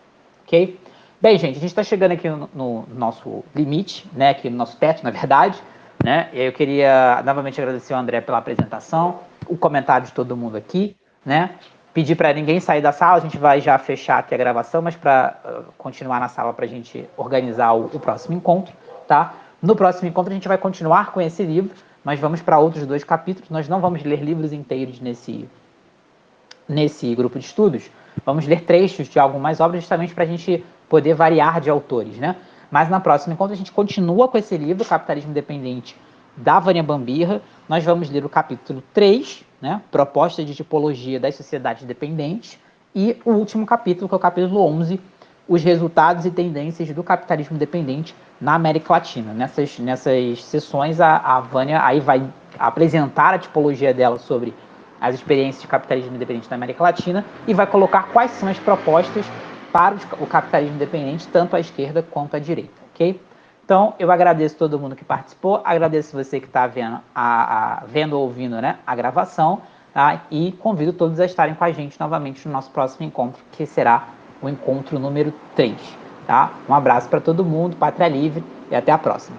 Ok? Bem, gente, a gente está chegando aqui no nosso limite, né? Aqui no nosso teto, na verdade. Né? Eu queria novamente agradecer ao André pela apresentação, o comentário de todo mundo aqui, né? Pedir para ninguém sair da sala, a gente vai já fechar aqui a gravação, mas para continuar na sala para a gente organizar o próximo encontro, tá? No próximo encontro a gente vai continuar com esse livro, mas vamos para outros 2 capítulos. Nós não vamos ler livros inteiros nesse grupo de estudos, vamos ler trechos de algumas obras justamente para a gente poder variar de autores, né? Mas na próxima encontro a gente continua com esse livro, Capitalismo Dependente, da Vânia Bambirra. Nós vamos ler o capítulo 3, né, Proposta de Tipologia das Sociedades Dependentes, e o último capítulo, que é o capítulo 11, Os Resultados e Tendências do Capitalismo Dependente na América Latina. Nessas sessões, a Vânia aí vai apresentar a tipologia dela sobre as experiências de capitalismo independente na América Latina e vai colocar quais são as propostas para o capitalismo independente, tanto à esquerda quanto à direita, ok? Então, eu agradeço todo mundo que participou, agradeço você que está vendo ou ouvindo, né, a gravação, tá? E convido todos a estarem com a gente novamente no nosso próximo encontro, que será o encontro número 3, tá? Um abraço para todo mundo, Pátria Livre, e até a próxima.